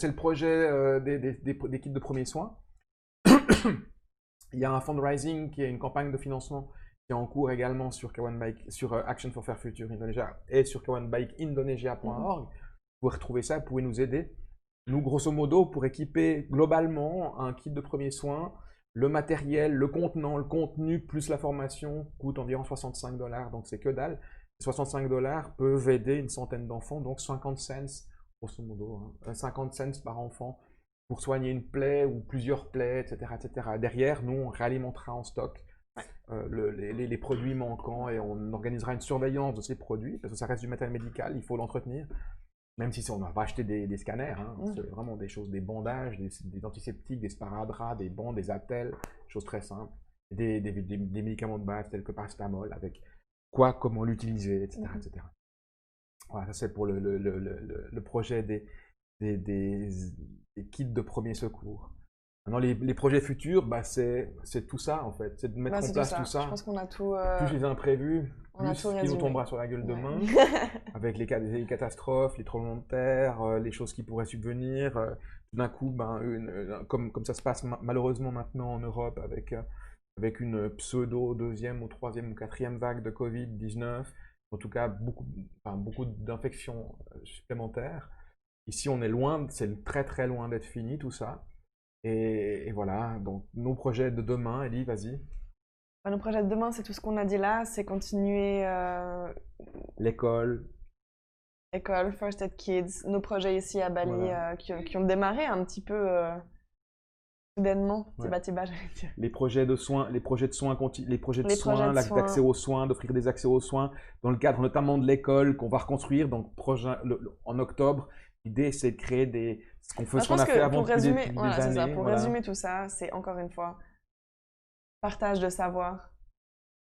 le projet des kits de premiers soins. Il y a un fundraising qui est une campagne de financement qui est en cours également sur Kawan Baik, sur Action for Fair Future Indonesia et sur kawanbaikindonesia.org. Vous pouvez retrouver ça, vous pouvez nous aider. Nous, grosso modo, pour équiper globalement un kit de premiers soins, le matériel, le contenant, le contenu, plus la formation coûte environ 65 $, donc c'est que dalle. 65 $ peuvent aider une centaine d'enfants, donc 50 cents, grosso modo, 50 cents par enfant pour soigner une plaie ou plusieurs plaies, etc., etc. Derrière, nous, on réalimentera en stock les produits manquants et on organisera une surveillance de ces produits, parce que ça reste du matériel médical, il faut l'entretenir. Même si on va acheter des scanners, hein, Mm. c'est vraiment des choses, des bandages, des antiseptiques, des sparadraps, des bandes, des attelles, choses très simples. Des médicaments de base tels que paracétamol, avec quoi, comment l'utiliser, etc., Mhm. etc. Voilà, ça c'est pour le projet des kits de premier secours. Maintenant, les projets futurs, bah, c'est tout ça en fait, c'est de mettre Bah, en c'est place tout ça. Je pense qu'on a tout, Plus les imprévus, on a plus tout ce qui nous résumé. tombera sur la gueule Ouais. demain, avec les catastrophes, les tremblements de terre, les choses qui pourraient subvenir. Tout d'un coup, ben, comme ça se passe malheureusement maintenant en Europe avec une pseudo deuxième ou troisième ou quatrième vague de Covid-19, en tout cas beaucoup d'infections supplémentaires. Ici, on est loin, c'est très très loin d'être fini tout ça. Et voilà, donc nos projets de demain, Ellie, vas-y. Bah, nos projets de demain, c'est tout ce qu'on a dit là, c'est continuer L'école, école, First Aid Kids, nos projets ici à Bali Voilà. qui ont démarré un petit peu soudainement, Ouais. tiba j'allais dire. les projets de soins, les projets de soins, les projets de Les projets soins, de soins. d'accès aux soins, d'offrir des accès aux soins, dans le cadre notamment de l'école qu'on va reconstruire. Donc, en octobre, l'idée c'est de créer ce qu'on Bah, je pense a fait que avant pour depuis résumer, des voilà, c'est ça, années. pour Voilà. résumer tout ça, c'est encore une fois partage de savoir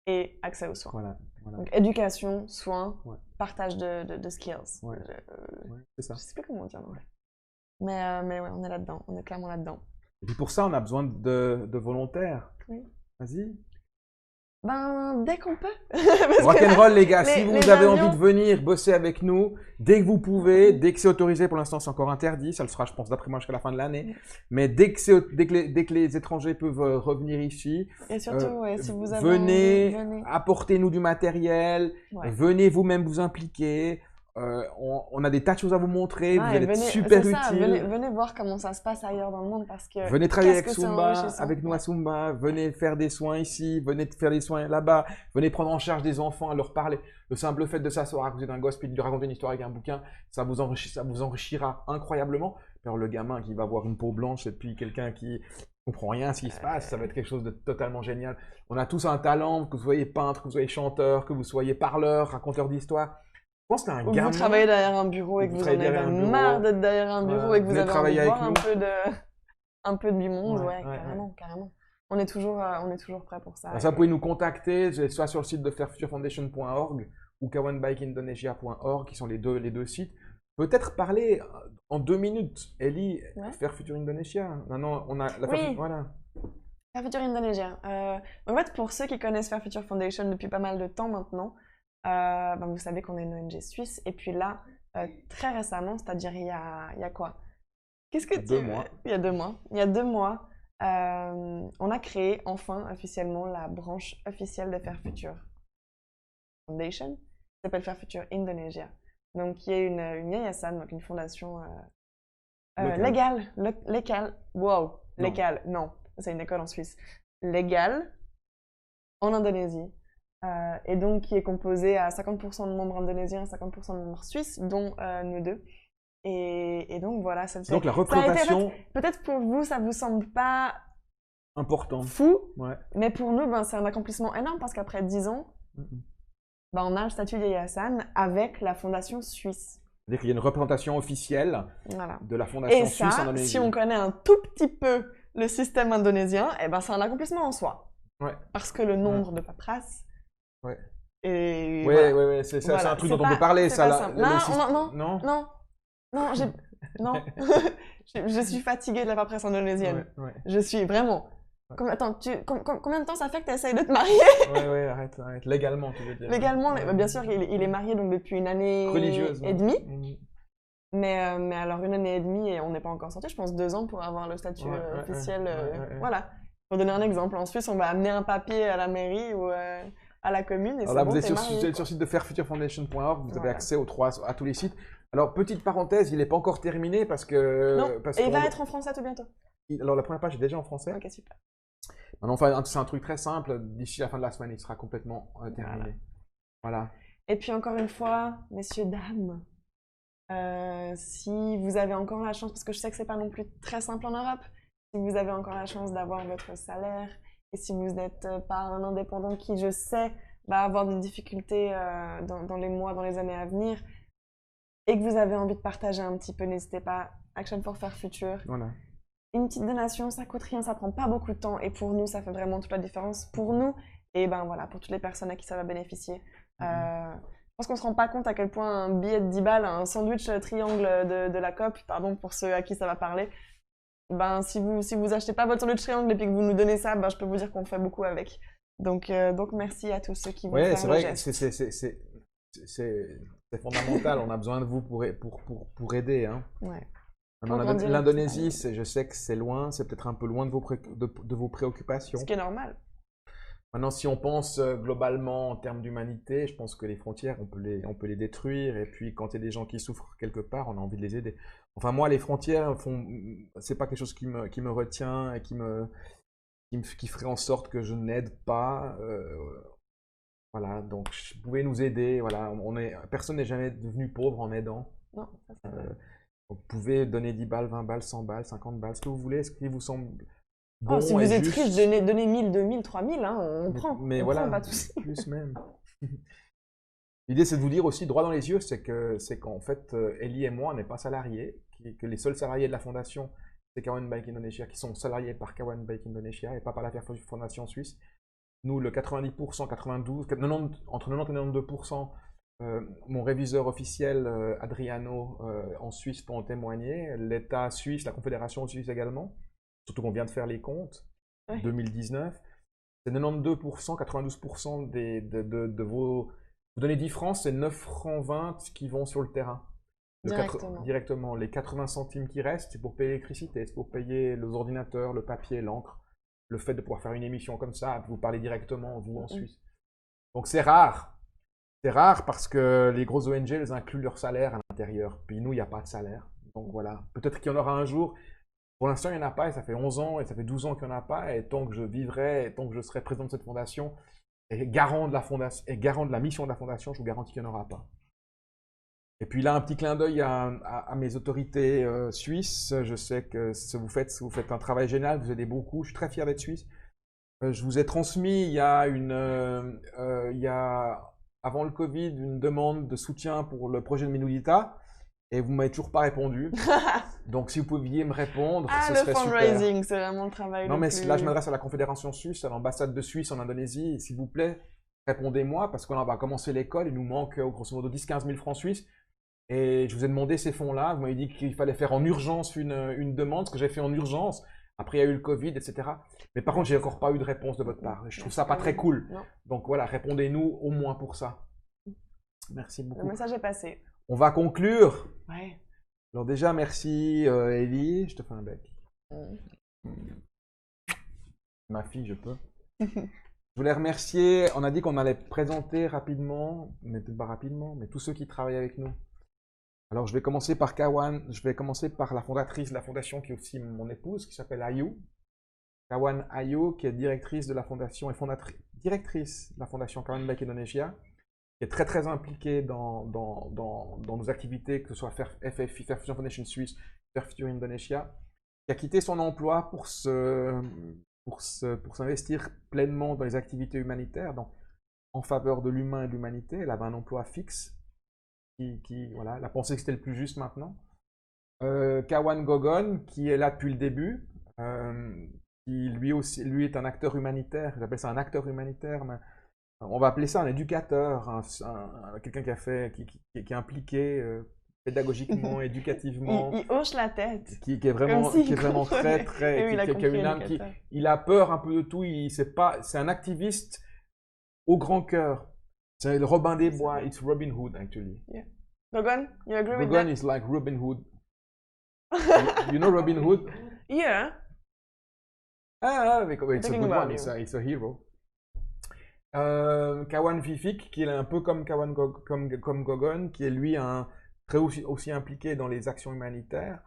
et accès aux soins. Voilà, voilà. Donc éducation, soins, Ouais. partage de skills. Ouais. Ouais, c'est ça. Je sais plus comment dire en anglais. Mais ouais, on est là-dedans, on est clairement là-dedans. Et puis pour ça, on a besoin de volontaires. Oui. Vas-y. Ben, dès qu'on peut. Parce que Rock'n'roll, les gars. Si les vous avez avions- envie de venir bosser avec nous, dès que vous pouvez, dès que c'est autorisé, pour l'instant c'est encore interdit, ça le sera, je pense, d'après moi jusqu'à la fin de l'année. Mais dès que les étrangers peuvent revenir ici, Et surtout, ouais, si vous avez venez, envie, venez. apportez-nous du matériel, Ouais. venez vous-même vous impliquer. On a des tas de choses à vous montrer, Ouais, vous et allez être venez- super c'est ça, utiles. venez voir comment ça se passe ailleurs dans le monde parce que Venez travailler qu'est-ce avec que c'est Zumba, enrichissant. avec nous à Zumba, venez faire des soins ici, venez faire des soins là-bas, venez prendre en charge des enfants, leur parler. Le simple fait de s'asseoir à côté d'un gosse puis de lui raconter une histoire avec un bouquin, ça vous enrichira incroyablement. Alors le gamin qui va avoir une peau blanche et puis quelqu'un qui comprend rien à ce qui se passe, ça va être quelque chose de totalement génial. On a tous un talent, que vous soyez peintre, que vous soyez chanteur, que vous soyez parleur, raconteur d'histoire. Je pense que c'est un Ou gamin. vous travaillez derrière un bureau et que Vous vous en travaillez avez derrière un bureau. marre d'être derrière un bureau Voilà. et que vous Venez avez envie travailler de avec voir un peu du monde, Ouais, ouais, ouais, carrément, carrément. On est toujours prêt pour ça. Alors ça, vous pouvez nous contacter, soit sur le site de fairfuturefoundation.org ou kawanbikeindonesia.org, qui sont les deux sites. Peut-être parler en 2 minutes, Ellie, Ouais. Fair Future Indonesia. Maintenant, on a la Oui. voilà. Fair Future Indonesia. En fait, pour ceux qui connaissent Fair Future Foundation depuis pas mal de temps maintenant, ben vous savez qu'on est une ONG suisse. Et puis là, très récemment, c'est-à-dire il y a quoi? Qu'est-ce que Il y a 2 mois. Il y a 2 mois. Il y a 2 mois, on a créé enfin officiellement la branche officielle de Fair Future Foundation, qui s'appelle Fair Future Indonesia. Donc, qui est une yayasan, donc une fondation légale, wow, Non. légale, non, c'est une école en Suisse, légale en Indonésie, et donc qui est composée à 50% de membres indonésiens et 50% de membres suisses, dont nous deux. Et donc voilà, ça Donc la ça a été, représentation en fait, peut-être pour vous, ça vous semble pas importante. fou, Ouais. mais pour nous, ben, c'est un accomplissement énorme parce qu'après 10 ans, ben, on a le statut d'Yayasan avec la fondation suisse. C'est-à-dire qu'il y a une représentation officielle Voilà. de la fondation Et suisse en ça, Indonésie. si on connaît un tout petit peu le système indonésien, eh ben, c'est un accomplissement en soi. Ouais. Parce que le nombre de paperasses. Ouais. Et Ouais, voilà. ouais, c'est Voilà. un truc C'est dont on pas- peut parler. c'est Ça, pas simple. Non, non. non, non, je suis fatiguée de la paperasse indonésienne. Ouais, Je suis vraiment. Ouais. Attends, combien de temps ça fait que tu essayes de te marier? ouais, arrête. Légalement, tu veux dire. Légalement, Ouais. bien sûr, il est marié donc depuis une année Religieuse. et demie. Mhm. Mais alors, une année et demie, et on n'est pas encore sorti, je pense 2 ans pour avoir le statut Ouais, officiel. ouais. Voilà. Pour donner un exemple, en Suisse, on va amener un papier à la mairie ou à la commune, et Alors c'est là, bon, vous êtes t'es sur, marié, vous êtes quoi. sur le site de fairfuturefoundation.org, vous avez Voilà. accès à tous les sites. Alors, petite parenthèse, il n'est pas encore terminé parce que. Non, parce et il qu'on- va être en français tout bientôt. Alors, la première page est déjà en français. Ok, super. Maintenant, enfin, c'est un truc très simple. D'ici la fin de la semaine, il sera complètement terminé. Voilà. Et puis encore une fois, messieurs, dames, si vous avez encore la chance, parce que je sais que c'est pas non plus très simple en Europe, si vous avez encore la chance d'avoir votre salaire, et si vous n'êtes pas un indépendant qui, je sais, va avoir des difficultés dans les mois, dans les années à venir, et que vous avez envie de partager un petit peu, n'hésitez pas. Action for Fair Future. Voilà. Une petite donation, ça coûte rien, ça prend pas beaucoup de temps et pour nous, ça fait vraiment toute la différence. Pour nous et ben voilà, pour toutes les personnes à qui ça va bénéficier. Je pense qu'on se rend pas compte à quel point un billet de 10 balles, un sandwich triangle de la COP, pardon pour ceux à qui ça va parler, ben si vous achetez pas votre sandwich triangle et puis que vous nous donnez ça, ben je peux vous dire qu'on fait beaucoup avec. Donc merci à tous ceux qui vont Ouais, faire c'est le vrai, geste. c'est fondamental. On a besoin de vous pour aider. Hein. Ouais. Maintenant, Pour grandir l'Indonésie, je sais que c'est loin, c'est peut-être un peu loin de vos préoccupations. Ce qui est normal. Maintenant, si on pense globalement en termes d'humanité, je pense que les frontières, on peut les détruire. Et puis, quand il y a des gens qui souffrent quelque part, on a envie de les aider. Enfin, moi, les frontières, c'est pas quelque chose qui me retient et qui ferait en sorte que je n'aide pas. Voilà, donc vous pouvez nous aider. Voilà, personne n'est jamais devenu pauvre en aidant. Non, ça c'est vrai. Vous pouvez donner 10 balles, 20 balles, 100 balles, 50 balles, ce que vous voulez, ce qui vous semble Oh, bon si vous et êtes juste. riche, donnez 1000, 2000, 3000, hein, on prend. Mais on voilà, prend, pas de souci. plus même. L'idée, c'est de vous dire aussi, droit dans les yeux, c'est qu'en fait, Ellie et moi, on n'est pas salariés, que les seuls salariés de la fondation, c'est Kawan Bike Indonesia, qui sont salariés par Kawan Bike Indonesia et pas par la Fondation Suisse. Nous, le 90%, 92, 90, entre 90 et 92%, mon réviseur officiel, Adriano, en Suisse, peut en témoigner, l'État suisse, la Confédération suisse également, surtout qu'on vient de faire les comptes, Ouais. 2019, c'est 92%, 92% de vos... Vous donnez 10 francs, c'est 9 francs 20 qui vont sur le terrain. Directement. Les 80 centimes qui restent, c'est pour payer l'électricité, c'est pour payer les ordinateurs, le papier, l'encre, le fait de pouvoir faire une émission comme ça, vous parlez directement, vous, en Suisse. Donc c'est rare. C'est rare parce que les grosses ONG, elles incluent leur salaire à l'intérieur. Puis nous, il n'y a pas de salaire. Donc voilà. Peut-être qu'il y en aura un jour. Pour l'instant, il n'y en a pas et ça fait 11 ans et ça fait 12 ans qu'il n'y en a pas. Et tant que je vivrai et tant que je serai président de cette fondation et garant de la fondation et garant de la mission de la fondation, je vous garantis qu'il n'y en aura pas. Et puis là, un petit clin d'œil à mes autorités suisses. Je sais que vous faites un travail génial, vous aidez beaucoup. Je suis très fier d'être suisse. Je vous ai transmis il y a avant le Covid, une demande de soutien pour le projet de Minudita. Et vous ne m'avez toujours pas répondu. Donc, si vous pouviez me répondre, ce serait super. Le fundraising, c'est vraiment le travail. Non, mais là, je m'adresse à la Confédération Suisse, à l'ambassade de Suisse en Indonésie. S'il vous plaît, répondez-moi, parce qu'on va commencer l'école. Il nous manque, grosso modo, 10-15 000 francs suisses. Et je vous ai demandé ces fonds-là. Vous m'avez dit qu'il fallait faire en urgence une demande, ce que j'ai fait en urgence. Après, il y a eu le Covid, etc. Mais par contre, j'ai encore pas eu de réponse de votre part. Je trouve ça pas très cool. Non. Donc voilà, répondez-nous au moins pour ça. Merci beaucoup. Le message est passé. On va conclure. Ouais. Alors déjà, merci Ellie. Je te fais un bec. Ma fille, je peux. Je voulais remercier. On a dit qu'on allait présenter rapidement, mais pas rapidement, mais tous ceux qui travaillent avec nous. Alors, je vais commencer par Kawan. Je vais commencer par la fondatrice de la fondation, qui est aussi mon épouse, qui s'appelle Ayu. Kawan Ayu, qui est directrice de la fondation et directrice de la fondation Kawan Bike Indonesia, qui est très très impliquée dans nos activités, que ce soit FFI, Fair Future Foundation Suisse, Fair Future Indonesia, qui a quitté son emploi pour s'investir pleinement dans les activités humanitaires, en faveur de l'humain et de l'humanité. Elle avait un emploi fixe. Voilà, elle a pensé que c'était le plus juste maintenant. Kawan Gogon, qui est là depuis le début, qui lui est un acteur humanitaire. J'appelle ça un acteur humanitaire, mais on va appeler ça un éducateur, quelqu'un qui est impliqué pédagogiquement, éducativement. Il hoche la tête. Qui est vraiment très, qui a une âme, il a peur un peu de tout. C'est un activiste au grand cœur. C'est le Robin des Bois. It's Robin Hood, actually. Yeah. Gogon, you agree with Gogon that? is like Robin Hood. You know Robin Hood? Yeah. It's a good one. It's a hero. Kawan Vivik, qui est un peu comme comme Gogon, qui est lui très aussi impliqué dans les actions humanitaires,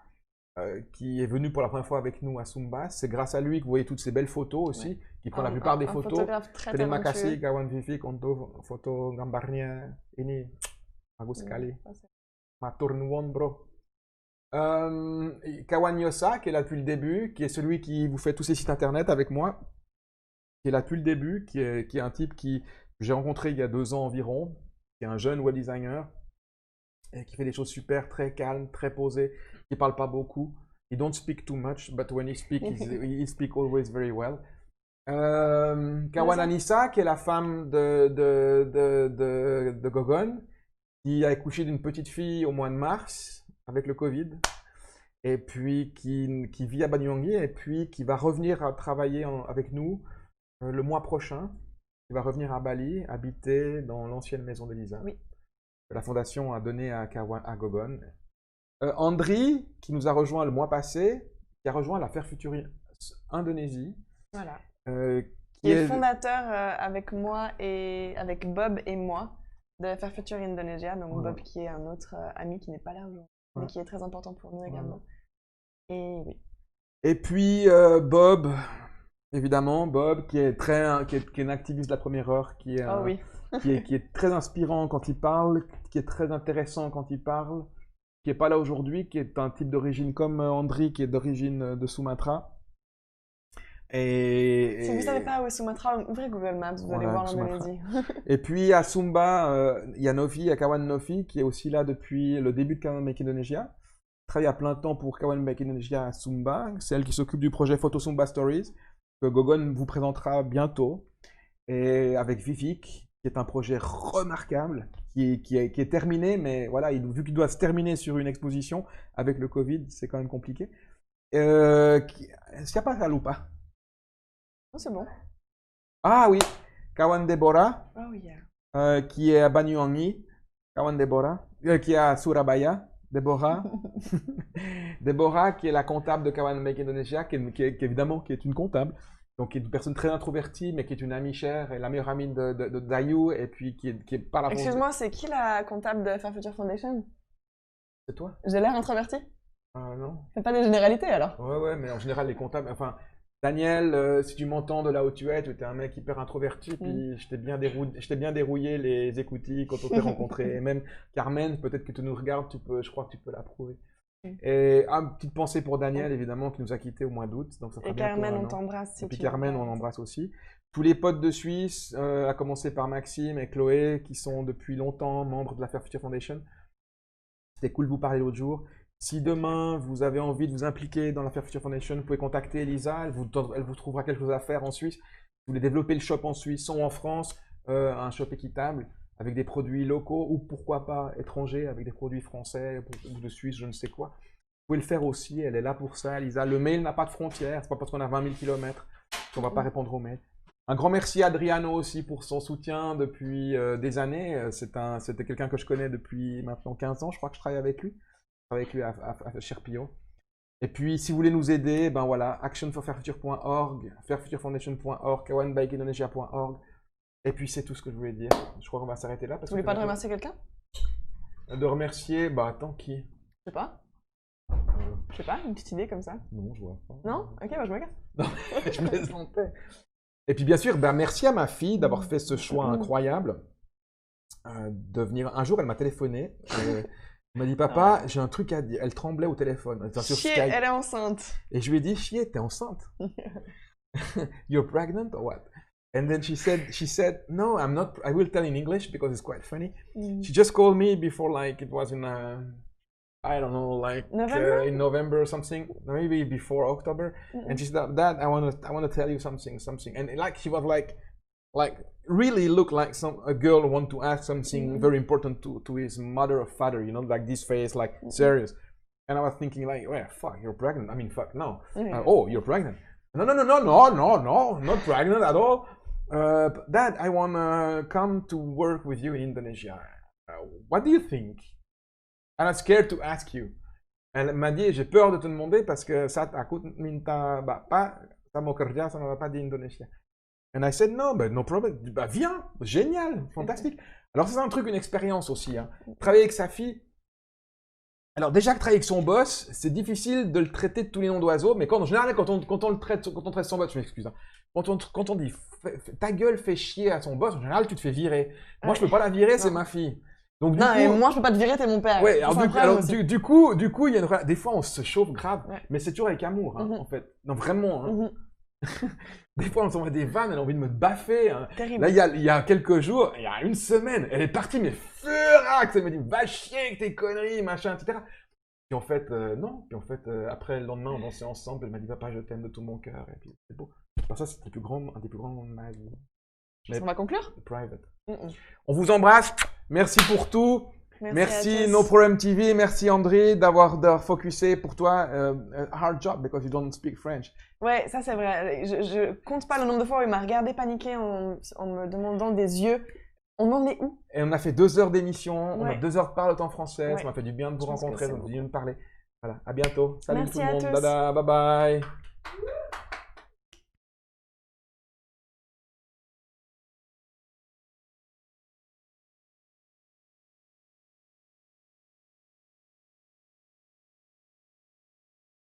qui est venu pour la première fois avec nous à Sumba. C'est grâce à lui que vous voyez toutes ces belles photos aussi, qui prend la plupart des photos. Terima kasih Kawan Vivik untuk foto gambarnya ini bagus sekali. Matur nuwun bro. Kawan Yosa, qui est là depuis le début, qui est celui qui vous fait tous ces sites internet avec moi, qui est là depuis le début, qui est un type que j'ai rencontré il y a 2 ans environ, qui est un jeune web designer, et qui fait des choses super, très calmes, très posées, qui parle pas beaucoup. He don't speak too much, but when he speak, he speak always very well. Kawan Anissa, qui est la femme de Gogon, qui a accouché d'une petite fille au mois de mars avec le Covid, et puis qui vit à Banyuwangi, et puis qui va revenir à travailler avec nous le mois prochain. Il va revenir à Bali, habiter dans l'ancienne maison d'Elisa. Oui. La fondation a donné à Gogon. Andri, qui nous a rejoint le mois passé, qui a rejoint la Fair Future Indonésie. Voilà. Qui est fondateur avec moi et avec Bob et moi de Fair Future Indonesia. Donc voilà. Bob qui est un autre ami qui n'est pas là aujourd'hui, mais qui est très important pour nous également. Et oui. Et puis Bob, évidemment, Bob qui est un activiste de la première heure, qui est très inspirant quand il parle, qui est très intéressant quand il parle, qui est pas là aujourd'hui, qui est un type d'origine comme Andri, qui est d'origine de Sumatra. Si vous ne savez pas où est Sumatra, ouvrez Google Maps, vous allez voir l'Indonésie. Et puis à Sumba, il y a Novi, à Kawan Novi, qui est aussi là depuis le début de Kawan Make Indonesia. Travaille à plein temps pour Kawan Make Indonesia à Sumba. C'est elle qui s'occupe du projet Photo Sumba Stories, que Gogon vous présentera bientôt. Et avec Vivik, qui est un projet remarquable, qui est terminé, mais voilà, vu qu'il doit se terminer sur une exposition, avec le Covid, c'est quand même compliqué. Est-ce qu'il n'y a pas Salupa? Oh, c'est bon. Ah oui, Kawan Deborah, qui est à Banyuwangi, Kawan Deborah, qui est à Surabaya, Deborah, Deborah qui est la comptable de Kawan Make Indonesia, qui est une comptable, donc qui est une personne très introvertie, mais qui est une amie chère et la meilleure amie de Dayu, et puis qui est par la. Excuse-moi, c'est qui la comptable de Fair Future Foundation? C'est toi? J'ai l'air introverti? Non. C'est pas des généralités alors? Ouais, mais en général les comptables, enfin. Daniel, si tu m'entends de là où tu es un mec hyper introverti, puis je t'ai bien dérouillé les écoutilles quand on s'est rencontrés. Et même Carmen, peut-être que tu nous regardes, je crois que tu peux l'approuver. Et une petite pensée pour Daniel, évidemment, qui nous a quittés au mois d'août. Et Carmen, on t'embrasse. Et puis Carmen, on l'embrasse aussi. Tous les potes de Suisse, à commencer par Maxime et Chloé, qui sont depuis longtemps membres de la Fair Future Foundation. C'était cool de vous parler l'autre jour. Si demain, vous avez envie de vous impliquer dans la Fair Future Foundation, vous pouvez contacter Elisa, elle vous trouvera quelque chose à faire en Suisse. Vous voulez développer le shop en Suisse ou en France, un shop équitable, avec des produits locaux, ou pourquoi pas étrangers, avec des produits français ou de Suisse, je ne sais quoi. Vous pouvez le faire aussi, elle est là pour ça, Elisa. Le mail n'a pas de frontières, c'est pas parce qu'on a 20 000 km qu'on ne va pas répondre aux mails. Un grand merci à Adriano aussi pour son soutien depuis des années. C'était quelqu'un que je connais depuis maintenant 15 ans, je crois que je travaille avec lui. Avec lui à Sherpio. Et puis, si vous voulez nous aider, ben voilà, actionforfairfuture.org, fairfuturefoundation.org, kawanbikeindonesia.org. Et puis, c'est tout ce que je voulais dire. Je crois qu'on va s'arrêter là. Vous voulez pas de remercier quelqu'un? De remercier, bah attends, qui? Je sais pas. Je sais pas, une petite idée comme ça. Non, je vois pas. Non? Ok, bah je me casse. Non, je me laisse en paix. Et puis, bien sûr, ben, merci à ma fille d'avoir fait ce choix incroyable de venir. Un jour, elle m'a téléphoné. Elle m'a dit, papa, j'ai un truc à dire. Elle tremblait au téléphone. Elle était sur Chier, Skype. elle est enceinte. Et je lui ai dit, Chier, t'es enceinte? You're pregnant or what? And then she said, no, I'm not. I will tell in English because it's quite funny. She just called me before, like, it was in, I don't know, like in November or something, maybe before October. And she said, Dad, I want to tell you something. And like, she was like really looked like a girl want to ask something very important to his mother or father, you know, like this face, like serious. And I was thinking like, well, fuck, you're pregnant. I mean, fuck, no. Oh, you're pregnant. No, not pregnant at all. Dad, I want to come to work with you in Indonesia. What do you think? And I'm scared to ask you. Elle m'a dit, j'ai peur de te demander parce que ça takut minta bapak sama kerja sama bapak di Indonesia. And I said, no, but no problem. Bah, viens, génial, fantastique. Alors, c'est un truc, une expérience aussi. Hein. Travailler avec sa fille. Alors, déjà que travailler avec son boss, c'est difficile de le traiter de tous les noms d'oiseaux, mais en général, quand on traite son boss, je m'excuse. Hein. Quand on dit ta gueule fait chier à son boss, en général, tu te fais virer. Moi, je peux pas la virer, c'est ma fille. Donc, non, et moi, je peux pas te virer, t'es mon père. Ouais, du coup, il y a des fois, on se chauffe grave, mais c'est toujours avec amour, hein, en fait. Non, vraiment. Hein. Des fois, on s'envoie des vannes, elle a envie de me baffer. Hein. Terrible. Là, il y a quelques jours, il y a une semaine, elle est partie, mais furax. Elle me dit, va chier avec tes conneries, machin, etc. Puis en fait, non. Puis en fait, après, le lendemain, on dansait ensemble. Elle m'a dit, papa, je t'aime de tout mon cœur. Et puis, c'est beau. Enfin, ça, c'était un des plus grands moments de ma vie. On va conclure? Private. Mm. On vous embrasse. Merci pour tout. Merci No Problem TV. Merci André d'avoir focusé pour toi. Hard job because you don't speak French. Ouais, ça c'est vrai. Je compte pas le nombre de fois où il m'a regardé paniquer en me demandant des yeux. On en est où? Et on a fait 2 heures d'émission. On a Ouais. 2 heures de parole en français. Ouais. Ça m'a fait du bien de vous Je pense que rencontrer, c'est de beaucoup. vous parler. Voilà. À bientôt. Salut Merci tout le à monde. tous. Dada. Bye bye.